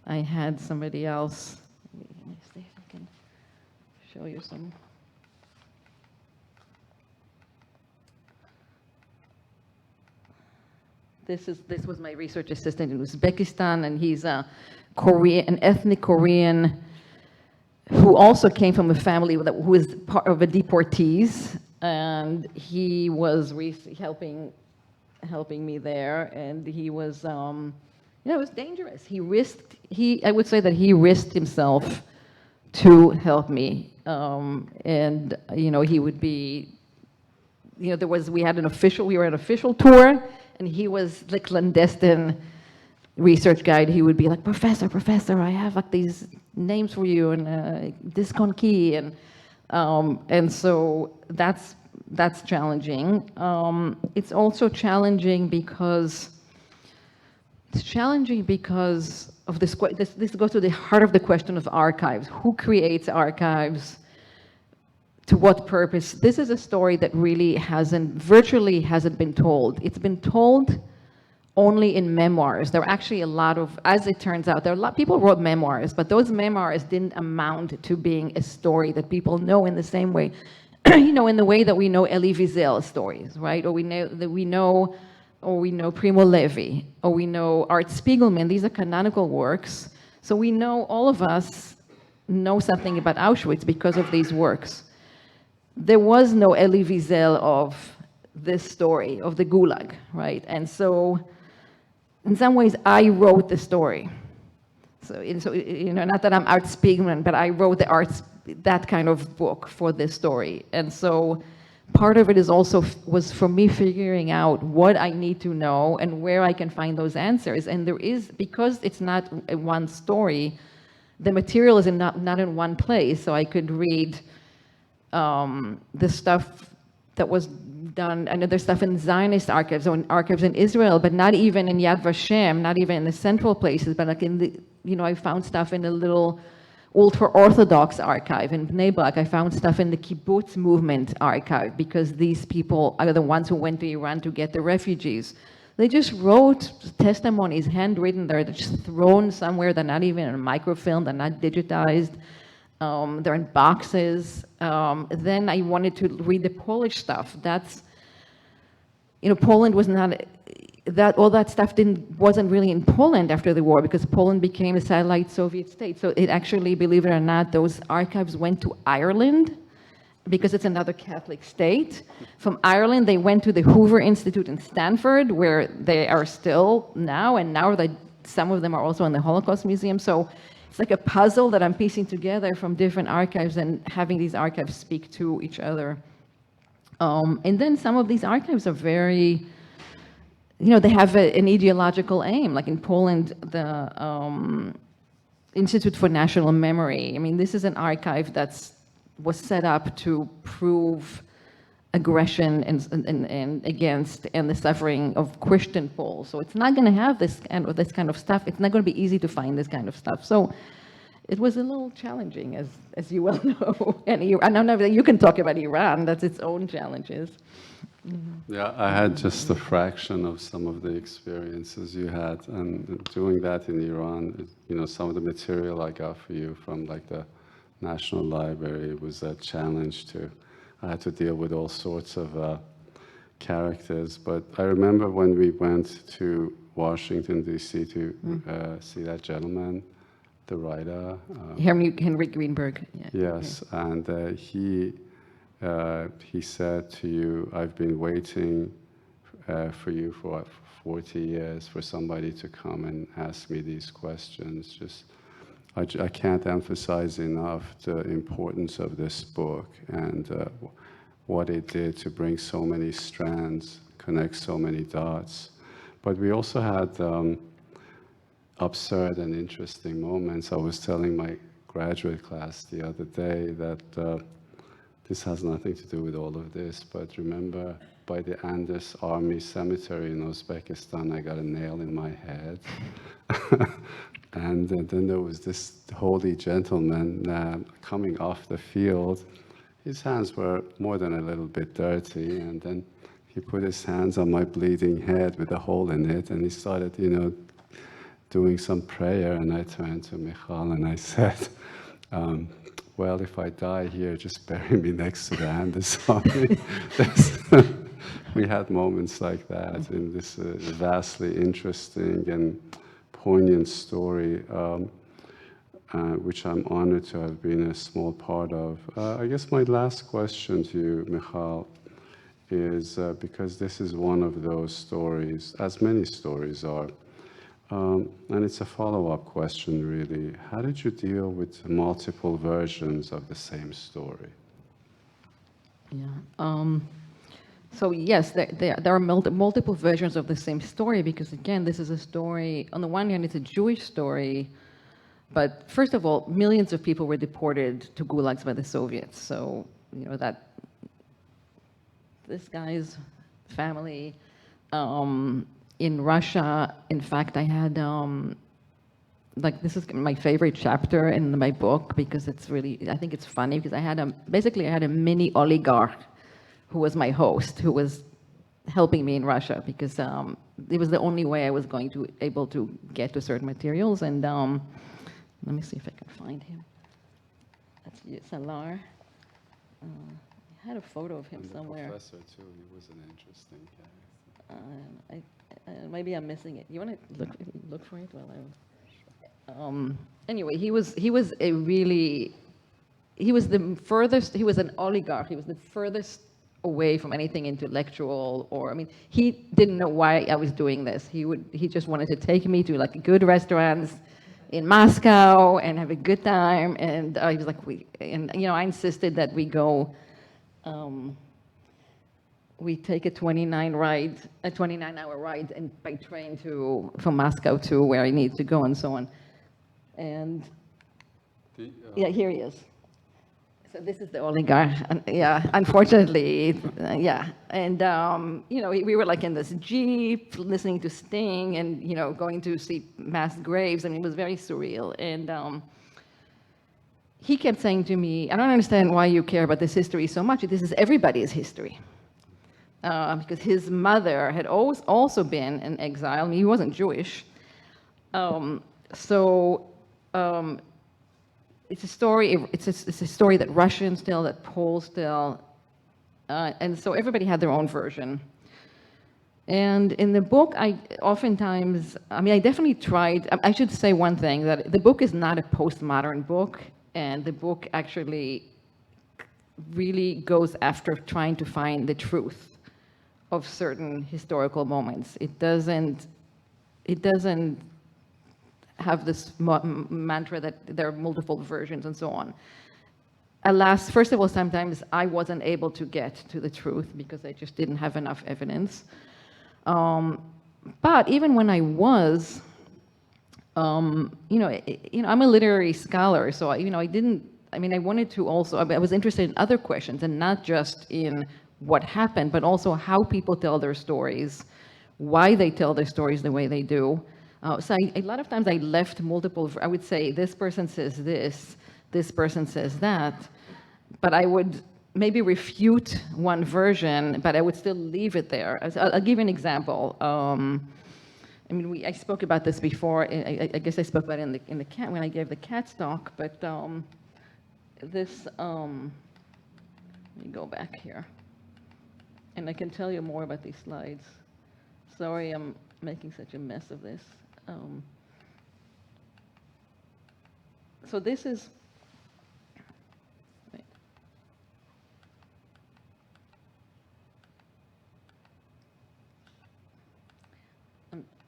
[SPEAKER 5] I had somebody else. Let me see if I can show you some. This was my research assistant in Uzbekistan, and he's an ethnic Korean who also came from a family who was part of a deportees, and he was helping me there, and he was, it was dangerous. I would say that he risked himself to help me, and he would be, we were an official tour, and he was the clandestine research guide. He would be like, Professor, I have like these names for you, and this conquis, and so that's challenging. It's also challenging because of this goes to the heart of the question of archives. Who creates archives? To what purpose? This is a story that really virtually hasn't been told. It's been told only in memoirs. There are actually a lot of, as it turns out, there are a lot of people wrote memoirs, but those memoirs didn't amount to being a story that people know in the same way, in the way that we know Elie Wiesel's stories, right? Or we know Primo Levi, or we know Art Spiegelman. These are canonical works. So we know, all of us know something about Auschwitz because of these works. There was no Elie Wiesel of this story, of the Gulag, right? And so, in some ways, I wrote the story. So not that I'm Art Spiegelman, but I wrote that kind of book for this story. And so, part of it was for me figuring out what I need to know and where I can find those answers. And because it's not one story, the material is not in one place. So I could read the stuff that was done, and other stuff in Zionist archives or in archives in Israel, but not even in Yad Vashem, not even in the central places, but like I found stuff in a little ultra-Orthodox archive in Bnei Brak. I found stuff in the kibbutz movement archive, because these people are the ones who went to Iran to get the refugees. They just wrote testimonies, handwritten. They're just thrown somewhere. They're not even in a microfilm. They're not digitized. They're in boxes. Then I wanted to read the Polish stuff. Poland was not, all that stuff wasn't really in Poland after the war, because Poland became a satellite Soviet state. So it actually, believe it or not, those archives went to Ireland, because it's another Catholic state. From Ireland, they went to the Hoover Institute in Stanford, where they are still now, and now some of them are also in the Holocaust Museum. So it's like a puzzle that I'm piecing together from different archives and having these archives speak to each other. And then some of these archives are very, they have an ideological aim. Like in Poland, the Institute for National Memory. I mean, this is an archive was set up to prove aggression and against and the suffering of Christian Poles. So it's not going to have this kind of stuff. It's not going to be easy to find this kind of stuff. So it was a little challenging, as you well know. And I don't know if you can talk about Iran. That's its own challenges.
[SPEAKER 4] Yeah, I had just a fraction of some of the experiences you had, and doing that in Iran, you know, some of the material I got for you from like the National Library was a challenge too. I had to deal with all sorts of characters, but I remember when we went to Washington, D.C. to see that gentleman, the writer.
[SPEAKER 5] Henry Greenberg. Yeah.
[SPEAKER 4] Yes, and he said to you, I've been waiting for you for 40 years for somebody to come and ask me these questions. I can't emphasize enough the importance of this book and what it did to bring so many strands, connect so many dots. But we also had absurd and interesting moments. I was telling my graduate class the other day that this has nothing to do with all of this, but remember by the Andes Army Cemetery in Uzbekistan, I got a nail in my head. And then there was this holy gentleman coming off the field. His hands were more than a little bit dirty, and then he put his hands on my bleeding head with a hole in it, and he started, you know, doing some prayer, and I turned to Michal and I said, well, if I die here, just bury me next to the Andes Army. We had moments like that in this vastly interesting and poignant story, which I'm honored to have been a small part of. I guess my last question to you, Michal, is because this is one of those stories, as many stories are, and it's a follow-up question, really. How did you deal with multiple versions of the same story?
[SPEAKER 5] Yeah. So yes, there are multiple versions of the same story because, again, this is a story, on the one hand, it's a Jewish story, but first of all, millions of people were deported to gulags by the Soviets. So, you know, that this guy's family, in Russia, in fact, I had, like, this is my favorite chapter in my book because it's really, I think it's funny because I had a mini oligarch who was my host, who was helping me in Russia because it was the only way I was going to able to get to certain materials. And let me see if I can find him. That's Salar. I had a photo of him somewhere.
[SPEAKER 4] The professor too. He was an interesting character.
[SPEAKER 5] Maybe I'm missing it. You want to look for it while I. Anyway, he was the furthest. He was an oligarch. He was the furthest away from anything intellectual, or I mean, he didn't know why I was doing this. He just wanted to take me to like good restaurants in Moscow and have a good time. And he was like, I insisted that we go. We take a 29-hour ride and by train from Moscow to where I need to go and so on. And yeah, here he is. So this is the oligarch. Yeah, unfortunately, yeah. And we were like in this Jeep listening to Sting and going to see mass graves. I mean, it was very surreal. And he kept saying to me, "I don't understand why you care about this history so much. This is everybody's history." Because his mother had always also been in exile. I mean, he wasn't Jewish. It's a story. It's a story that Russians tell, that Poles tell, and so everybody had their own version. And in the book, I definitely tried. I should say one thing, that the book is not a postmodern book, and the book actually really goes after trying to find the truth of certain historical moments. It doesn't have this mantra that there are multiple versions and so on. Alas, first of all, sometimes I wasn't able to get to the truth because I just didn't have enough evidence. But even when I was, I'm a literary scholar, so I wanted to also, I was interested in other questions and not just in what happened, but also how people tell their stories, why they tell their stories the way they do. So a lot of times I left multiple, I would say this person says this person says that, but I would maybe refute one version, but I would still leave it there. I'll give you an example. I mean, I spoke about this before. I guess I spoke about it in the cat when I gave the cat talk. But this, let me go back here, and I can tell you more about these slides. Sorry, I'm making such a mess of this. So this is. Wait.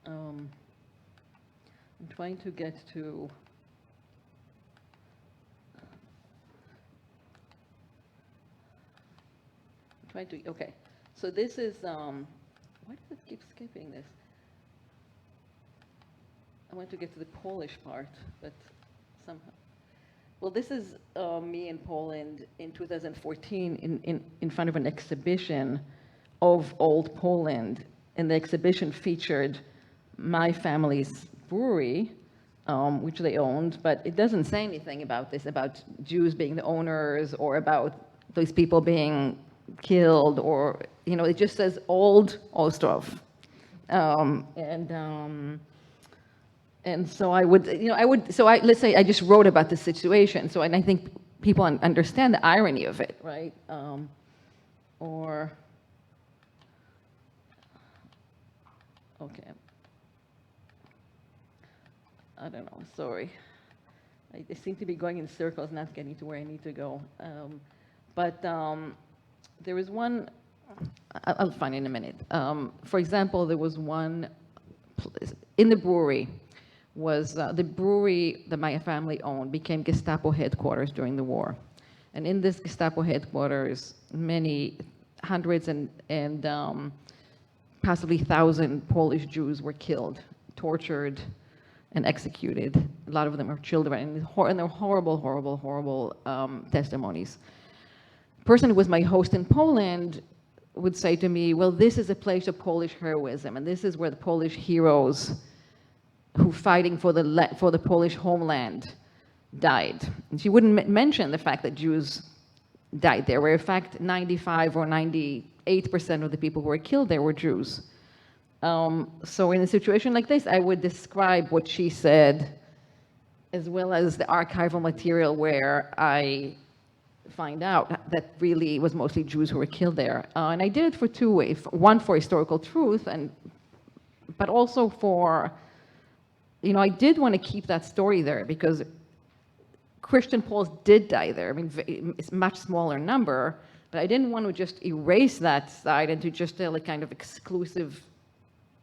[SPEAKER 5] I'm trying to get to. Okay. So this is, why does it keep skipping this? I want to get to the Polish part, but somehow. Well, this is me in Poland in 2014 in front of an exhibition of old Poland. And the exhibition featured my family's brewery, which they owned, but it doesn't say anything about this, about Jews being the owners or about those people being killed, or, you know, it just says old Ostrov. And so I would, you know, let's say I just wrote about the situation. So, and I think people understand the irony of it, right? Okay. I don't know, sorry. I seem to be going in circles, not getting to where I need to go. But there was one, I'll find it in a minute. For example, there was one, in the brewery, was the brewery that my family owned became Gestapo headquarters during the war. And in this Gestapo headquarters, many hundreds and possibly 1,000 Polish Jews were killed, tortured, and executed. A lot of them are children, and they're horrible, horrible, horrible testimonies. The person who was my host in Poland would say to me, well, this is a place of Polish heroism, and this is where the Polish heroes who fighting for the Polish homeland died. And she wouldn't mention the fact that Jews died there, where in fact 95 or 98% of the people who were killed there were Jews. So in a situation like this, I would describe what she said, as well as the archival material where I find out that really it was mostly Jews who were killed there. And I did it for two ways. One, for historical truth, but also for, you know, I did want to keep that story there because Christian Poles did die there. I mean, it's a much smaller number, but I didn't want to just erase that side and to just tell a kind of exclusive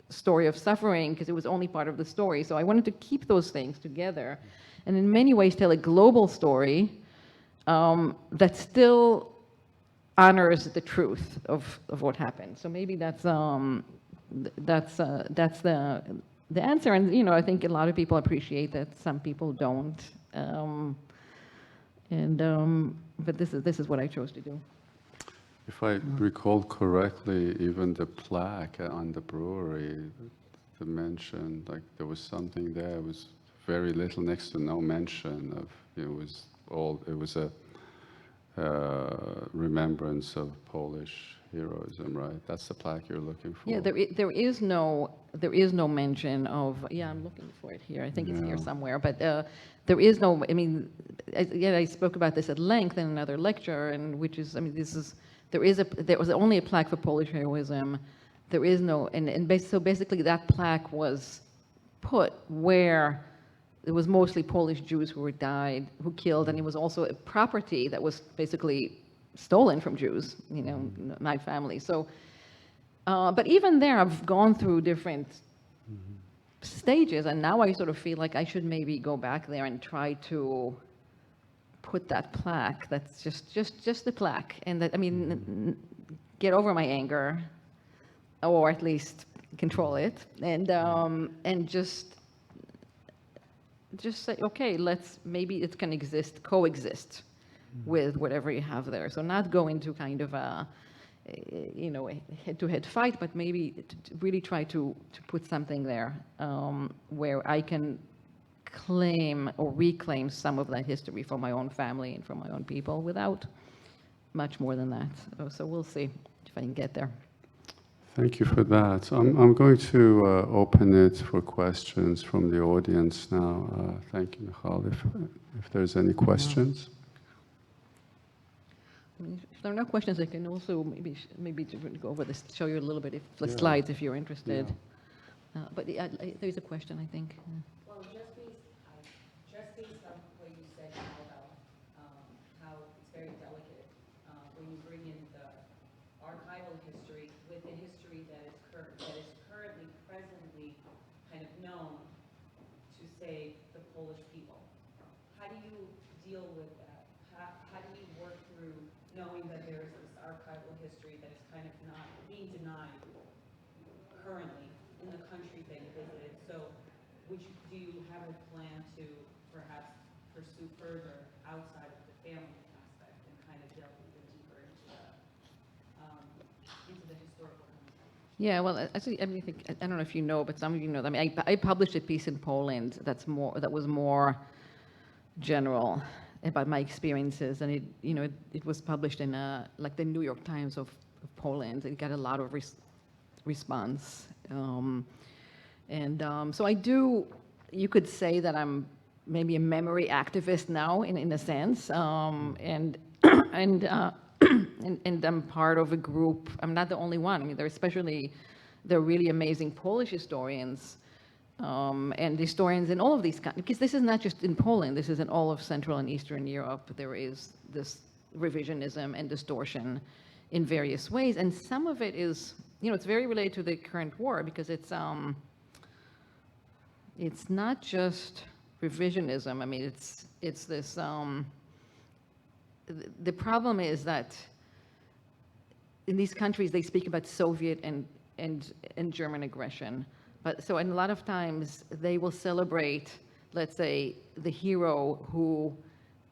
[SPEAKER 5] story of suffering because it was only part of the story. So I wanted to keep those things together and in many ways tell a global story that still honors the truth of what happened. So maybe that's the answer. And, you know, I think a lot of people appreciate that, some people don't. But this is what I chose to do.
[SPEAKER 4] If I recall correctly, even the plaque on the brewery, the mention, like there was something there, it was very little, next to no mention of, it was a remembrance of Polish heroism, right? That's the plaque you're looking for.
[SPEAKER 5] Yeah, there is no mention of, yeah, I'm looking for it here. I think it's here somewhere, but there is no, I mean, I spoke about this at length in another lecture, and which is, I mean, there was only a plaque for Polish heroism. There is no, so basically that plaque was put where it was mostly Polish Jews who who killed, and it was also a property that was basically stolen from Jews, you know, my family. So, but even there, I've gone through different stages, and now I sort of feel like I should maybe go back there and try to put that plaque, that's just the plaque, and that, I mean, get over my anger, or at least control it, and just say, okay, maybe it can coexist with whatever you have there. So not go into kind of head-to-head fight, but maybe to really try to put something there where I can claim or reclaim some of that history for my own family and for my own people without much more than that. So we'll see if I can get there.
[SPEAKER 4] Thank you for that. I'm going to open it for questions from the audience now. Thank you, Michal. If there's any questions.
[SPEAKER 5] I mean, if there are no questions, I can also maybe go over this, show you a little bit of the
[SPEAKER 4] Yeah.
[SPEAKER 5] slides if you're interested. But there's a question, I think.
[SPEAKER 6] Well, just based on what you said about how it's very delicate when you bring in the archival history with the history that is currently presently kind of known to say the Polish people. How do you deal with that? How do you work through knowing that there is this archival history that is kind of not being denied currently in the countries that you visited? So do you have a plan to perhaps pursue further outside of the family aspect and kind of delve even deeper into the historical context?
[SPEAKER 5] Yeah, well, actually, I don't know if you know, but some of you know. I mean, I published a piece in Poland that was more general about my experiences, and it was published in like the New York Times of Poland. It got a lot of response, so I do. You could say that I'm maybe a memory activist now, in a sense, and I'm part of a group. I'm not the only one. I mean, there are really amazing Polish historians and historians in all of these countries, because this is not just in Poland, this is in all of Central and Eastern Europe. There is this revisionism and distortion in various ways, and some of it is, it's very related to the current war, because it's not just revisionism. I mean, it's this, the problem is that in these countries, they speak about Soviet and German aggression. And a lot of times they will celebrate, let's say, the hero who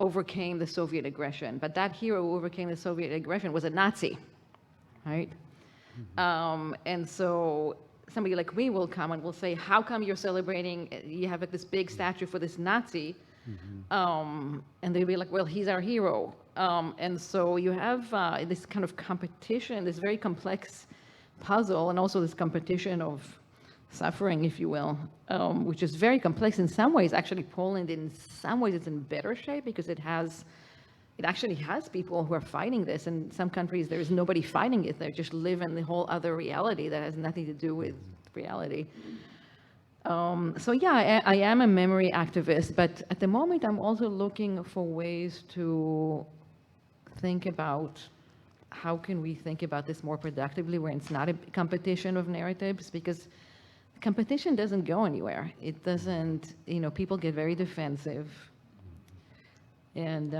[SPEAKER 5] overcame the Soviet aggression. But that hero who overcame the Soviet aggression was a Nazi, right? And so somebody like me will come and will say, how come you're celebrating, you have this big statue for this Nazi? And they'll be like, well, he's our hero. And so you have this kind of competition, this very complex puzzle, and also this competition of suffering, if you will, which is very complex. In some ways, actually, Poland, in some ways, it's in better shape because it actually has people who are fighting this. In some countries, there is nobody fighting it. They just live in the whole other reality that has nothing to do with reality. So yeah, I am a memory activist, but at the moment, I'm also looking for ways to think about how can we think about this more productively, where it's not a competition of narratives, because competition doesn't go anywhere. It doesn't, people get very defensive, and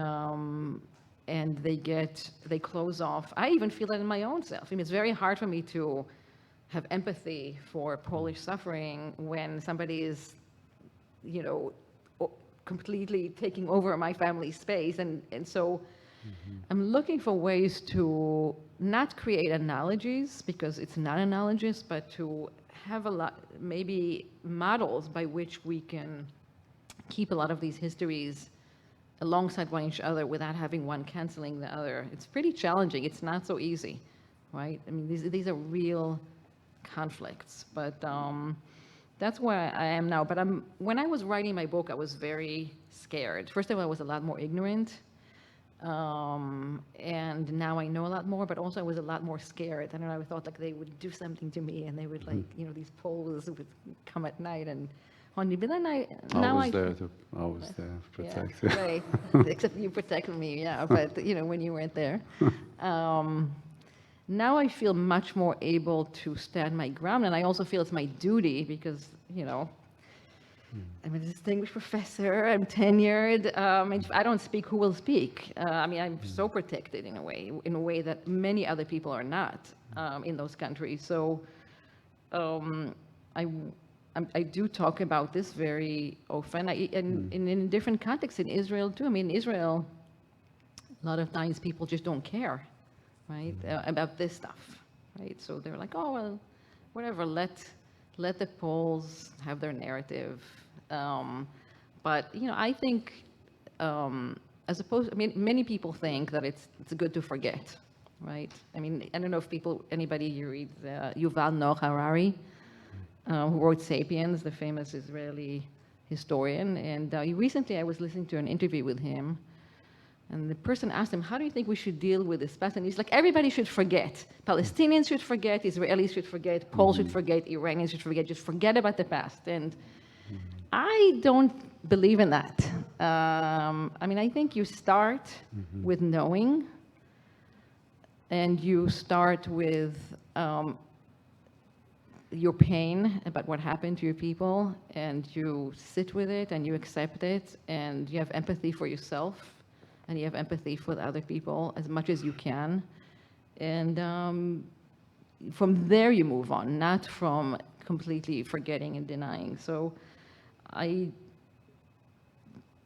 [SPEAKER 5] they close off. I even feel that in my own self. I mean, it's very hard for me to have empathy for Polish suffering when somebody is, completely taking over my family's space. And so I'm looking for ways to not create analogies, because it's not analogous, but to have maybe models by which we can keep a lot of these histories alongside one each other without having one canceling the other. It's pretty challenging. It's not so easy, right? I mean, these are real conflicts, but that's where I am now. But when I was writing my book, I was very scared. First of all, I was a lot more ignorant, and now I know a lot more, but also I was a lot more scared. I don't know, I thought like they would do something to me, and they would these Poles would come at night and on me. But then I was there to
[SPEAKER 4] protect
[SPEAKER 5] you. Right, except you protected me, yeah, but when you weren't there. Now I feel much more able to stand my ground, and I also feel it's my duty because, I'm a distinguished professor, I'm tenured, if I don't speak, who will speak? I'm so protected in a way that many other people are not in those countries. So I do talk about this very often, and in different contexts, in Israel too. I mean, in Israel, a lot of times people just don't care right? About this stuff, right? So they're like, oh, well, whatever, let the Poles have their narrative. But, you know, I think, as opposed, I mean, many people think that it's good to forget, right? I mean, I don't know if anybody here reads Yuval Noah Harari, who wrote *Sapiens*, the famous Israeli historian. And recently I was listening to an interview with him, and the person asked him, how do you think we should deal with this past? And he's like, everybody should forget. Palestinians should forget, Israelis should forget, Poles should forget, Iranians should forget, just forget about the past. And I don't believe in that. I mean, I think you start with knowing, and you start with your pain about what happened to your people, and you sit with it, and you accept it, and you have empathy for yourself, and you have empathy for the other people as much as you can. And from there you move on, not from completely forgetting and denying. So I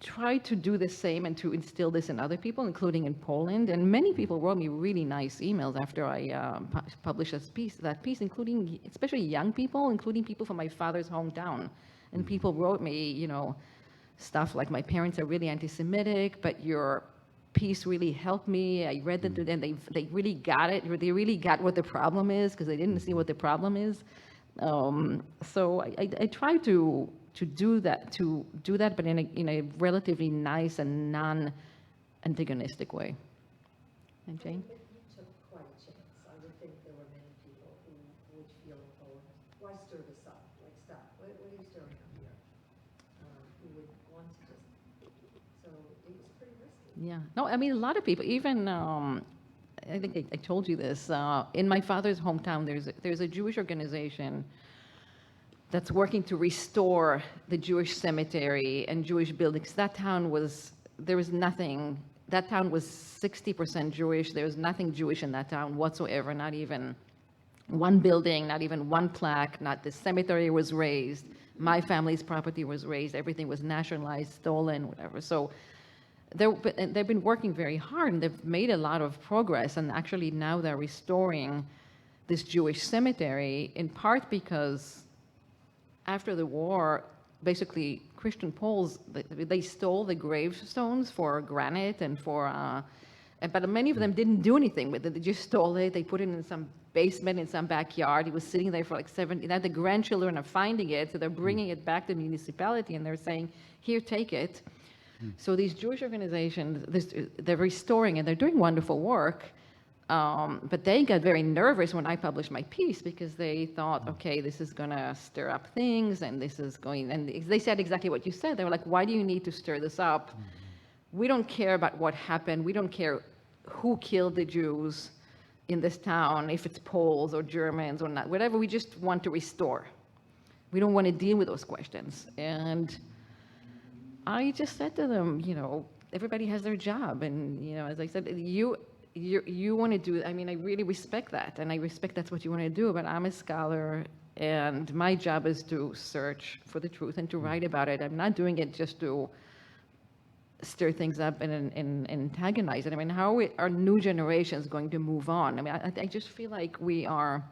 [SPEAKER 5] try to do the same and to instill this in other people, including in Poland. And many people wrote me really nice emails after I published that piece, including especially young people, including people from my father's hometown. And people wrote me, you know, stuff like, my parents are really anti-Semitic, but your piece really helped me. I read it, and they really got it. They really got what the problem is, because they didn't see what the problem is. So I try to do that, but in a relatively nice and non-antagonistic way. And Jane?
[SPEAKER 6] But you took quite a chance. I would think there were many people who would feel, oh, why stir this up? Like, stop. What are you stirring up here? Who would want to just, so it was pretty risky.
[SPEAKER 5] Yeah. No, I mean, a lot of people, even, I think I told you this, in my father's hometown, there's a Jewish organization that's working to restore the Jewish cemetery and Jewish buildings. That town there was nothing, that town was 60% Jewish. There was nothing Jewish in that town whatsoever, not even one building, not even one plaque, not the cemetery was razed. My family's property was razed. Everything was nationalized, stolen, whatever. So they've been working very hard, and they've made a lot of progress. And actually now they're restoring this Jewish cemetery, in part because after the war, basically Christian Poles, they stole the gravestones for granite and but many of them didn't do anything with it. They just stole it. They put it in some basement in some backyard. It was sitting there for like 70. Now the grandchildren are finding it, so they're bringing it back to the municipality, and they're saying, here, take it. So these Jewish organizations, they're restoring, and they're doing wonderful work. But they got very nervous when I published my piece, because they thought, okay, this is going to stir up things, and this is going, and they said exactly what you said. They were like, why do you need to stir this up? We don't care about what happened. We don't care who killed the Jews in this town, if it's Poles or Germans or not, whatever. We just want to restore. We don't want to deal with those questions. And I just said to them, you know, everybody has their job. And, you know, as I said, you want to do, I mean, I really respect that, and I respect that's what you want to do, but I'm a scholar, and my job is to search for the truth and to write about it. I'm not doing it just to stir things up and antagonize it. I mean, how are new generations going to move on? I mean, I just feel like we are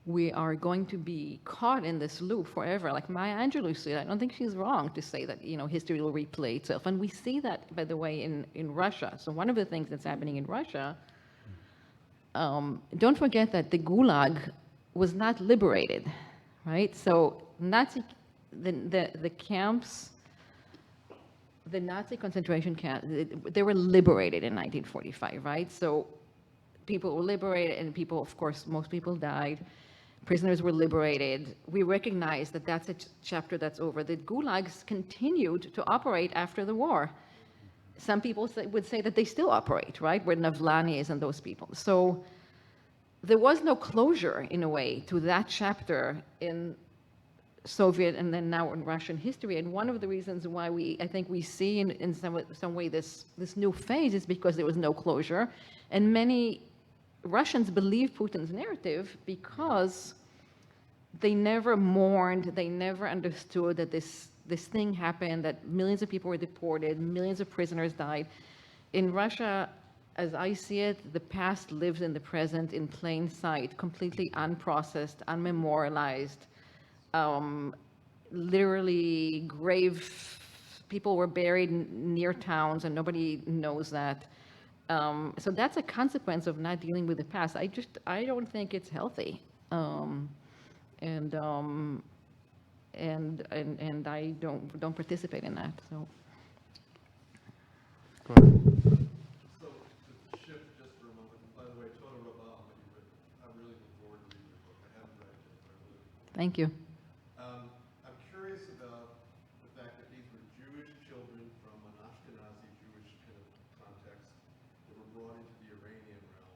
[SPEAKER 5] going to be caught in this loop forever. Like Maya Angelou said, I don't think she's wrong to say that, you know, history will replay itself. And we see that, by the way, in Russia. So one of the things that's happening in Russia, don't forget that the Gulag was not liberated, right? So the camps, the Nazi concentration camps, they were liberated in 1945, right? So people were liberated, and people, of course, most people died. Prisoners were liberated. We recognize that that's a chapter that's over. The gulags continued to operate after the war. Some people would say that they still operate, right? Where Navlani is and those people. So there was no closure, in a way, to that chapter in Soviet and then now in Russian history. And one of the reasons why I think we see in some way this new phase is because there was no closure. And many Russians believe Putin's narrative because they never mourned, they never understood that this thing happened, that millions of people were deported, millions of prisoners died. In Russia, as I see it, the past lives in the present in plain sight, completely unprocessed, unmemorialized. Literally, people were buried near towns, and nobody knows that. So that's a consequence of not dealing with the past. I don't think it's healthy, and I don't participate in that. So.
[SPEAKER 4] Go ahead.
[SPEAKER 7] So to shift just for a moment, by the way, Toda Rabah, I'm really looking forward to reading your book. I haven't read it yet, but I'm really looking forward.
[SPEAKER 5] Thank you.
[SPEAKER 7] I'm curious about the fact that these were Jewish children from an Ashkenazi Jewish kind of context that were brought into the Iranian realm.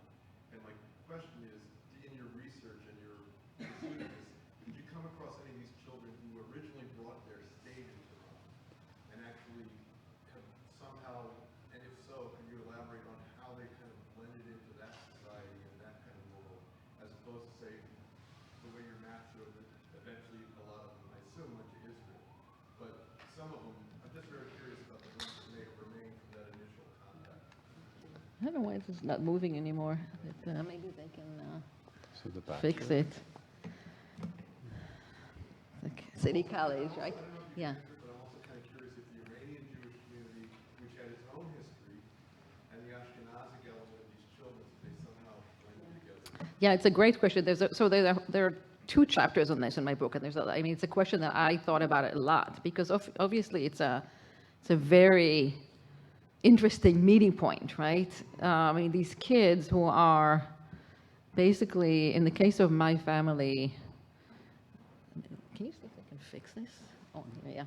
[SPEAKER 7] And my question is, in your research and your pursuit of this, did you come across any of these children who originally brought their state into Iran and actually have somehow, and if so, can you elaborate on how they kind of blended into that society and that kind of world, as opposed to, say, the way your map showed that eventually a lot of them, I assume, went to Israel. But some of them, I'm just very curious about the ones that may have remained from that initial contact.
[SPEAKER 5] I don't know why this is not moving anymore. But, maybe they can
[SPEAKER 4] So the back.
[SPEAKER 5] fix it. City College, right? Yeah.
[SPEAKER 7] But I'm also kind of curious if the Iranian Jewish community, which had its own history, and the Ashkenazi element of these children, if they somehow blended together.
[SPEAKER 5] Yeah, it's a great question. There are 2 chapters on this in my book, and it's a question that I thought about it a lot, because obviously it's a very interesting meeting point, right? These kids who are basically, in the case of my family, can you see if I can fix this? Oh, yeah.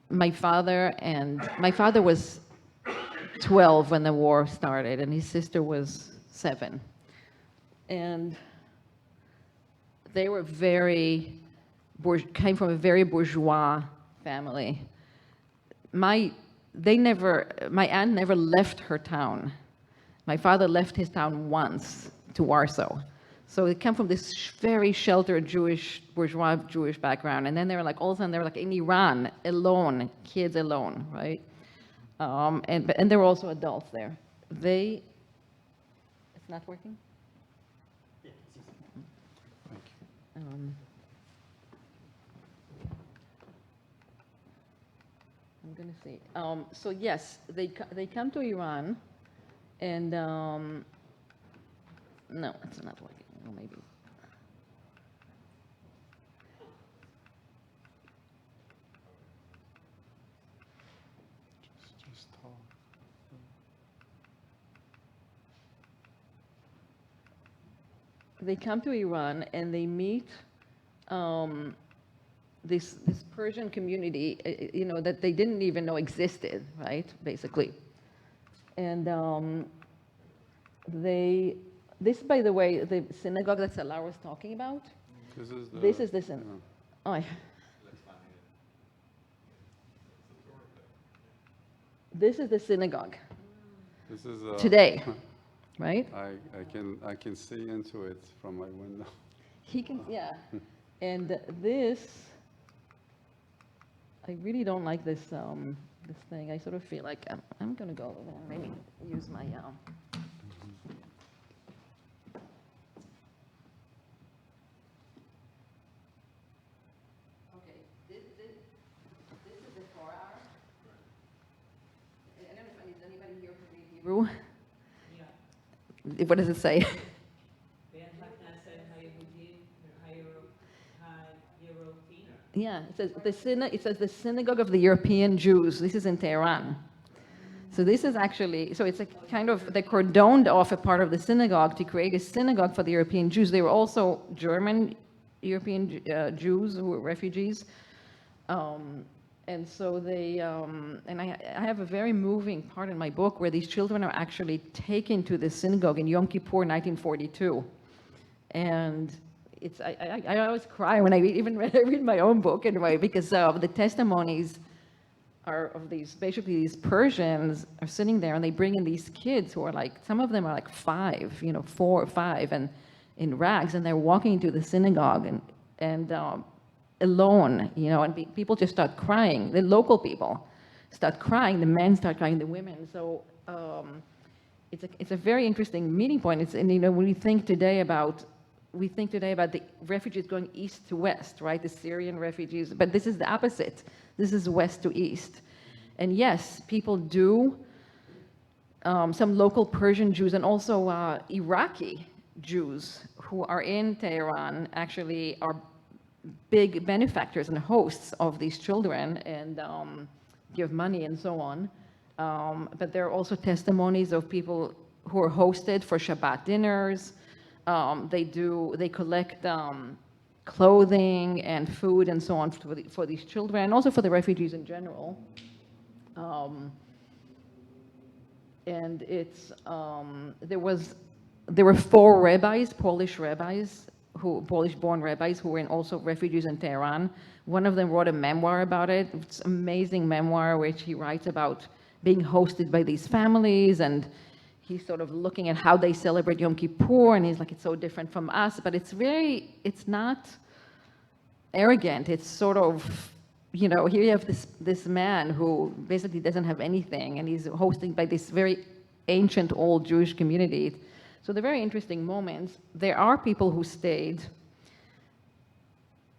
[SPEAKER 5] My father was 12 when the war started, and his sister was 7. And they were came from a very bourgeois family. My aunt never left her town. My father left his town once to Warsaw. So they come from this very sheltered bourgeois Jewish background. And then they were like, all of a sudden they were like in Iran, alone, kids alone, right? And there were also adults there. It's not working? I'm going to see. So yes, they come to Iran, and no, it's not working. Well, maybe.
[SPEAKER 4] Just talk.
[SPEAKER 5] They come to Iran and they meet this Persian community, that they didn't even know existed, right? Basically, and this, by the way, the synagogue that Salar was talking about. This is the synagogue. Oh, yeah. This is the synagogue
[SPEAKER 4] This is
[SPEAKER 5] today, right?
[SPEAKER 4] I can see into it from my window.
[SPEAKER 5] He can, yeah. And this, I really don't like this this thing. I sort of feel like I'm going to go over there and maybe use my. Okay, this is the Torah. I don't know if anybody here can read Hebrew. Yeah. What does it say? Yeah, it says the synagogue of the European Jews. This is in Tehran. So this is actually, so it's a kind of, they cordoned off a part of the synagogue to create a synagogue for the European Jews. They were also German European Jews who were refugees. And so they, and I have a very moving part in my book where these children are actually taken to the synagogue in Yom Kippur, 1942. And I always cry when I read my own book anyway, because the testimonies are of basically these Persians are sitting there and they bring in these kids who are like, some of them are like 5, 4 or 5, and in rags, and they're walking into the synagogue and alone, and people just start crying. The local people start crying, the men start crying, the women. So it's a very interesting meeting point. It's, and when we think today about the refugees going east to west, right? The Syrian refugees, but this is the opposite. This is west to east. And yes, people do, some local Persian Jews and also Iraqi Jews who are in Tehran actually are big benefactors and hosts of these children and give money and so on. But there are also testimonies of people who are hosted for Shabbat dinners. They collect clothing and food and so on for these children, and also for the refugees in general. And it's there were 4 rabbis, Polish-born rabbis who were also refugees in Tehran. One of them wrote a memoir about it. It's an amazing memoir which he writes about being hosted by these families, and he's sort of looking at how they celebrate Yom Kippur, and he's like, it's so different from us, but it's not arrogant. It's sort of, here you have this man who basically doesn't have anything, and he's hosted by this very ancient old Jewish community. So they're very interesting moments. There are people who stayed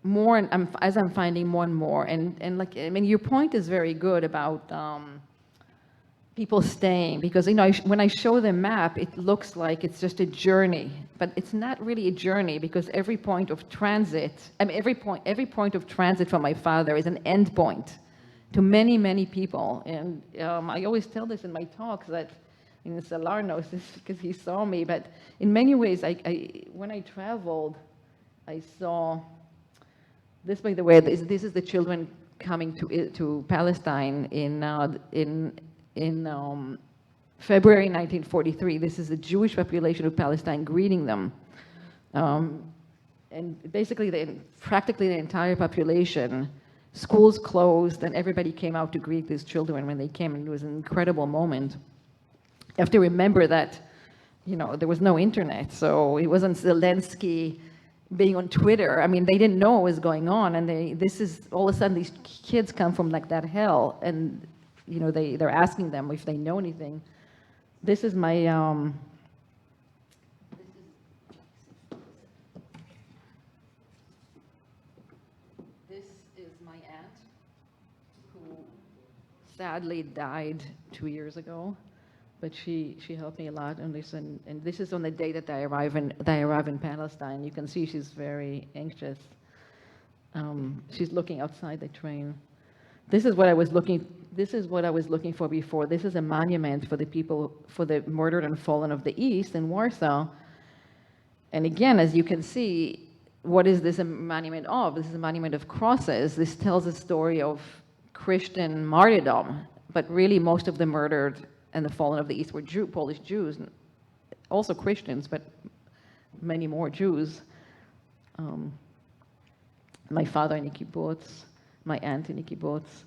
[SPEAKER 5] more, and as I'm finding more and more, and like, I mean, your point is very good about people staying, because when I show the map, it looks like it's just a journey, but it's not really a journey, because every point of transit, every point of transit for my father is an end point to many, many people. And I always tell this in my talks that, Salar knows this because he saw me, but in many ways, when I traveled, I saw this. By the way, this is the children coming to Palestine in February 1943. This is the Jewish population of Palestine greeting them. And basically, practically the entire population, schools closed, and everybody came out to greet these children when they came, and it was an incredible moment. You have to remember that, there was no internet, so it wasn't Zelensky being on Twitter. I mean, they didn't know what was going on, and all of a sudden these kids come from like that hell, and they're asking them if they know anything. This is my this is my aunt, who sadly died 2 years ago, but she helped me a lot on this, and this is on the day that I arrive in Palestine. You can see she's very anxious. She's looking outside the train. This is what I was looking for before. This is a monument for the murdered and fallen of the East in Warsaw. And again, as you can see, what is this a monument of? This is a monument of crosses. This tells a story of Christian martyrdom, but really most of the murdered and the fallen of the East were Polish Jews, also Christians, but many more Jews. My father in a kibbutz, my aunt in a kibbutz.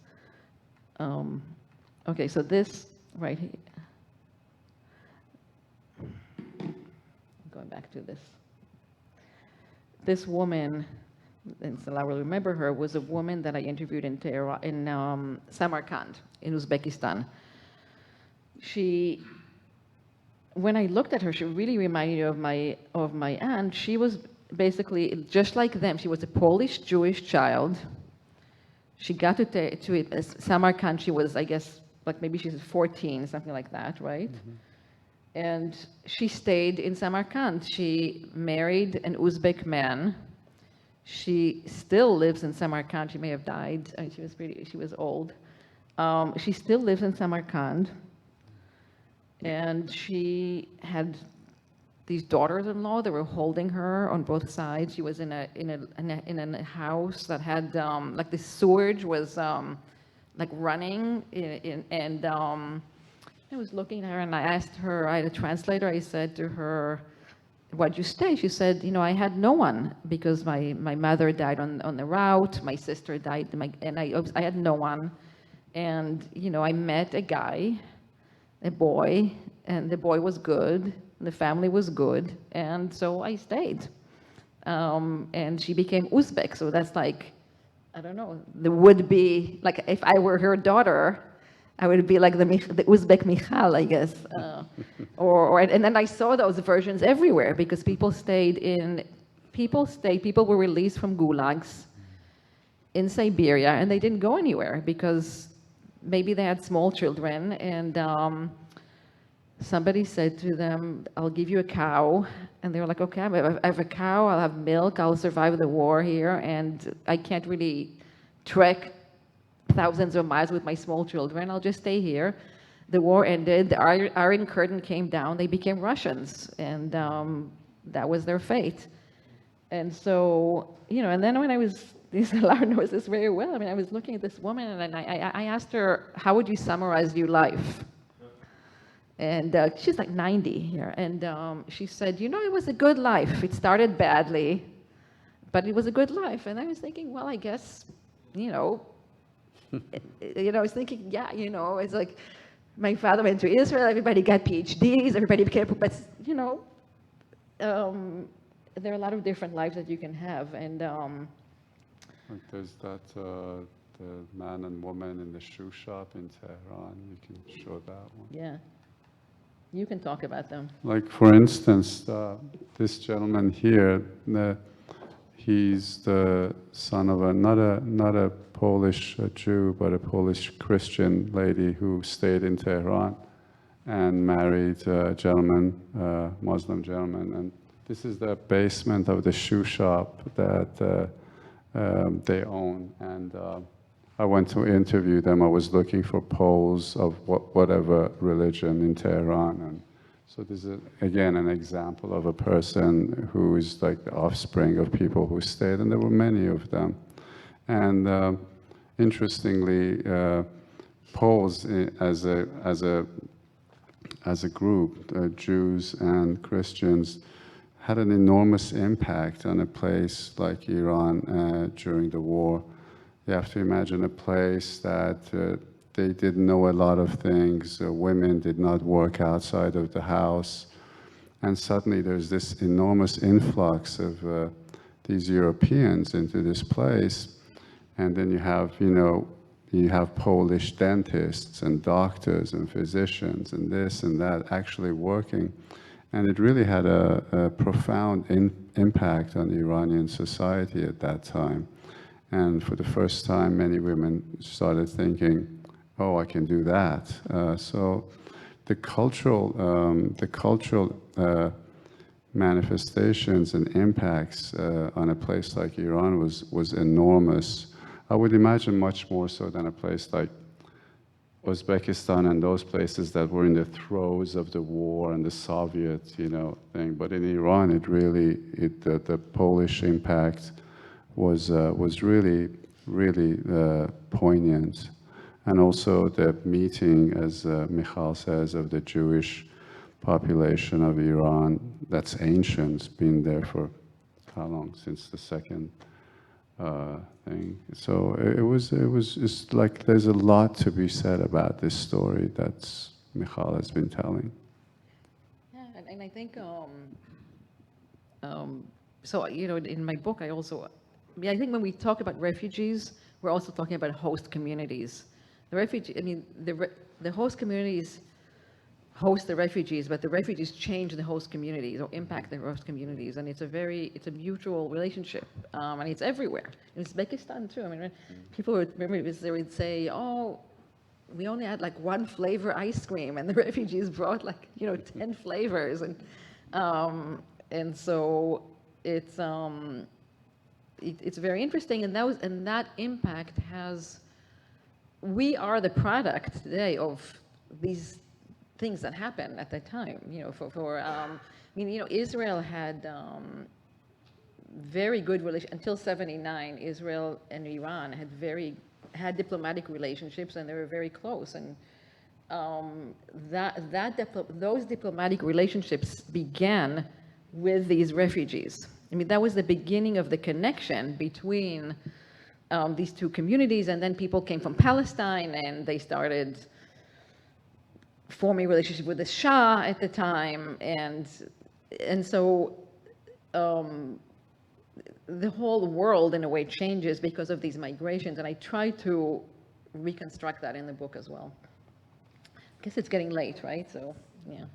[SPEAKER 5] Okay, so this right here, going back to this. This woman, and so I will remember her, was a woman that I interviewed in Tehran, in Samarkand, in Uzbekistan. When I looked at her, she really reminded me of my aunt. She was basically just like them. She was a Polish Jewish child. She got to Samarkand. She was, I guess, like maybe she's 14, something like that, right? Mm-hmm. And she stayed in Samarkand. She married an Uzbek man. She still lives in Samarkand. She may have died. She was old. She still lives in Samarkand. And she had these daughters-in-law that were holding her on both sides. She was in a house that had like the sewage was like running, and I was looking at her, and I asked her. I had a translator. I said to her, "Why'd you stay?" She said, "I had no one because my mother died on the route. My sister died, and I had no one, and I met a guy." A boy, and the boy was good, the family was good, and so I stayed. And she became Uzbek, so that's like, I don't know, the would-be, like if I were her daughter, I would be like the Uzbek Michal, I guess. And then I saw those versions everywhere because people were released from gulags in Siberia, and they didn't go anywhere because maybe they had small children, and somebody said to them, I'll give you a cow. And they were like, okay, I have a cow, I'll have milk, I'll survive the war here, and I can't really trek thousands of miles with my small children, I'll just stay here. The war ended, the Iron Curtain came down, they became Russians, and that was their fate. And so, and then when I was, Salar knows this very well, I mean, I was looking at this woman, and I asked her, how would you summarize your life? And she's like 90 here, and she said, it was a good life. It started badly, but it was a good life. And I was thinking, well, I guess, I was thinking, yeah, it's like my father went to Israel, everybody got PhDs, everybody became, but, there are a lot of different lives that you can have. And
[SPEAKER 4] Like there's that, the man and woman in the shoe shop in Tehran. You can show that one.
[SPEAKER 5] yeah, you can talk about them.
[SPEAKER 4] Like for instance, this gentleman here, he's the son of not a Polish Jew, but a Polish Christian lady who stayed in Tehran and married a gentleman, Muslim gentleman. And this is the basement of the shoe shop that they own. And I went to interview them. I was looking for Poles of whatever religion in Tehran. And so this is, again, an example of a person who is like the offspring of people who stayed, and there were many of them. And interestingly, Poles as a group, Jews and Christians, had an enormous impact on a place like Iran during the war. You have to imagine a place that they didn't know a lot of things. Women did not work outside of the house. And suddenly there's this enormous influx of these Europeans into this place. And then you have Polish dentists and doctors and physicians and this and that actually working. And it really had a profound impact on Iranian society at that time. And for the first time, many women started thinking, oh, I can do that. So the cultural manifestations and impacts on a place like Iran was enormous. I would imagine much more so than a place like Uzbekistan and those places that were in the throes of the war and the Soviet, thing. But in Iran, the Polish impact was really, really poignant. And also the meeting, as Michal says, of the Jewish population of Iran, that's ancient, it's been there for how long? Since the second thing. So it's like there's a lot to be said about this story that Michal has been telling.
[SPEAKER 5] Yeah, and I think, so, in my book, I think when we talk about refugees, we're also talking about host communities. The host communities host the refugees, but the refugees change the host communities or impact the host communities, and it's a mutual relationship, and it's everywhere. In Uzbekistan too. I mean, people they would say, "Oh, we only had like one flavor ice cream," and the refugees brought like 10 flavors, and so it's very interesting, and that impact has. We are the product today of these things that happened at that time. Israel had very good relations until '79. Israel and Iran had diplomatic relationships, and they were very close. And those diplomatic relationships began with these refugees. That was the beginning of the connection between these two communities, and then people came from Palestine, and they started forming a relationship with the Shah at the time, and so the whole world in a way changes because of these migrations, and I try to reconstruct that in the book as well. guess it's getting late, right? So, yeah.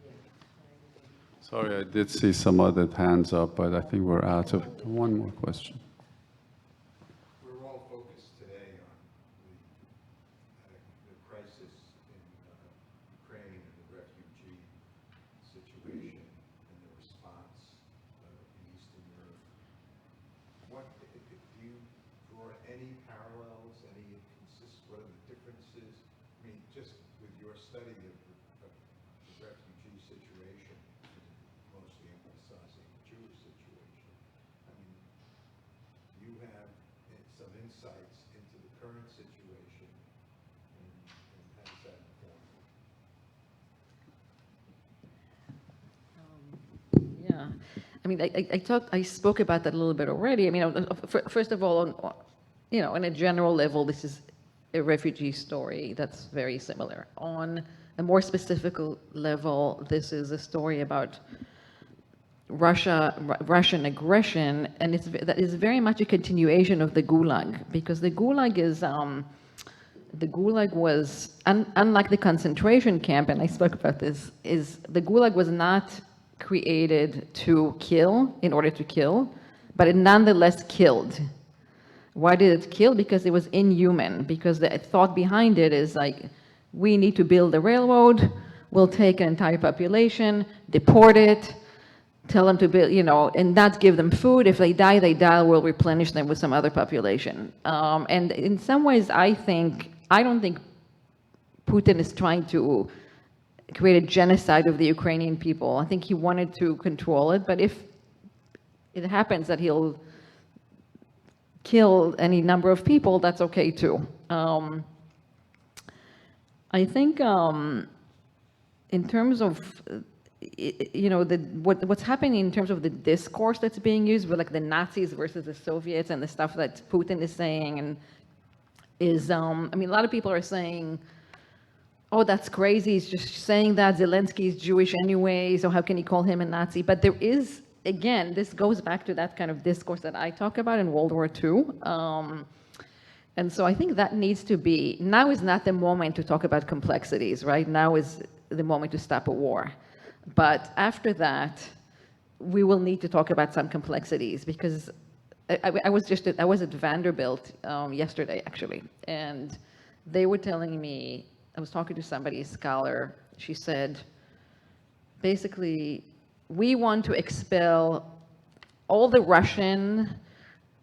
[SPEAKER 4] Sorry, I did see some other hands up, but I think we're out of one more question.
[SPEAKER 8] We're all focused today on the crisis in Ukraine and the refugee situation and the response in Eastern Europe. What do you draw any parallels, what are the differences? I mean, just with your study of the refugee situation, mostly emphasizing the Jewish situation. I mean, you have some insights into the current situation, and how does that inform you?
[SPEAKER 5] Yeah, I mean, I spoke about that a little bit already. I mean, first of all, on a general level, this is a refugee story that's very similar. On a more specific level, this is a story about Russian aggression, and that is very much a continuation of the Gulag, because the Gulag was, unlike the concentration camp, and I spoke about this, is the Gulag was not created to kill, in order to kill, but it nonetheless killed. Why did it kill? Because it was inhuman, because the thought behind it is like, we need to build a railroad, we'll take an entire population, deport it, tell them to build, and not give them food. If they die, we'll replenish them with some other population. And in some ways, I don't think Putin is trying to create a genocide of the Ukrainian people. I think he wanted to control it, but if it happens that he'll kill any number of people, that's okay too. I think in terms of, what's happening in terms of the discourse that's being used with like the Nazis versus the Soviets and the stuff that Putin is saying, and is, I mean, a lot of people are saying, oh, that's crazy, he's just saying that, Zelensky is Jewish anyway, so how can he call him a Nazi? But there is, again, this goes back to that kind of discourse that I talk about in World War II. And so I think that needs to be, now is not the moment to talk about complexities, right? Now is the moment to stop a war. But after that, we will need to talk about some complexities, because I was at Vanderbilt yesterday, actually, and they were telling me, I was talking to somebody, a scholar, she said, basically, we want to expel all the Russian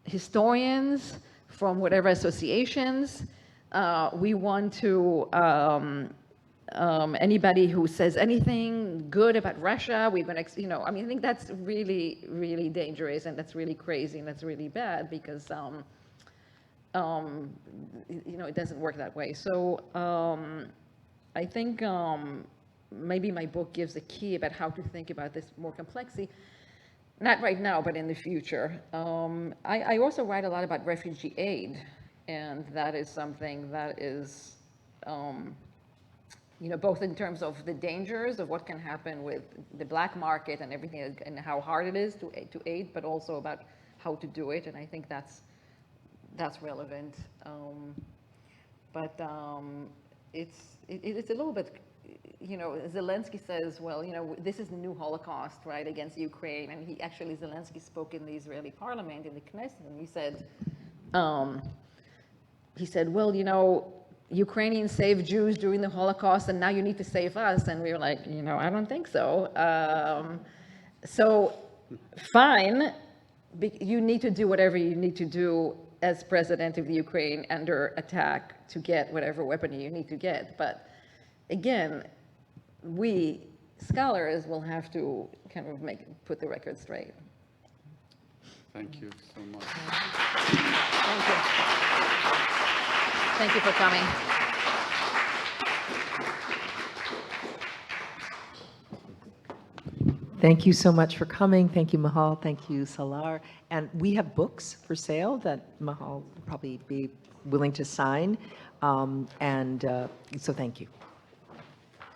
[SPEAKER 5] historians from whatever associations. We want to, anybody who says anything good about Russia, we're going to, I mean, I think that's really, really dangerous, and that's really crazy, and that's really bad, because, it doesn't work that way. So I think maybe my book gives a key about how to think about this more complexly. Not right now, but in the future. I also write a lot about refugee aid, and that is something that is, both in terms of the dangers of what can happen with the black market and everything, and how hard it is to aid, but also about how to do it, and I think that's relevant. But it's a little bit, Zelensky says, well, this is the new Holocaust, right, against Ukraine. And Zelensky spoke in the Israeli parliament, in the Knesset, and he said, well, Ukrainians saved Jews during the Holocaust, and now you need to save us. And we were like, I don't think so. So fine, you need to do whatever you need to do as president of the Ukraine under attack to get whatever weapon you need to get. But again, we scholars will have to kind of put the record straight.
[SPEAKER 4] Thank you so much.
[SPEAKER 5] Thank you. Thank you for coming.
[SPEAKER 1] Thank you so much for coming. Thank you, Mahal. Thank you, Salar. And we have books for sale that Mahal will probably be willing to sign. So thank you.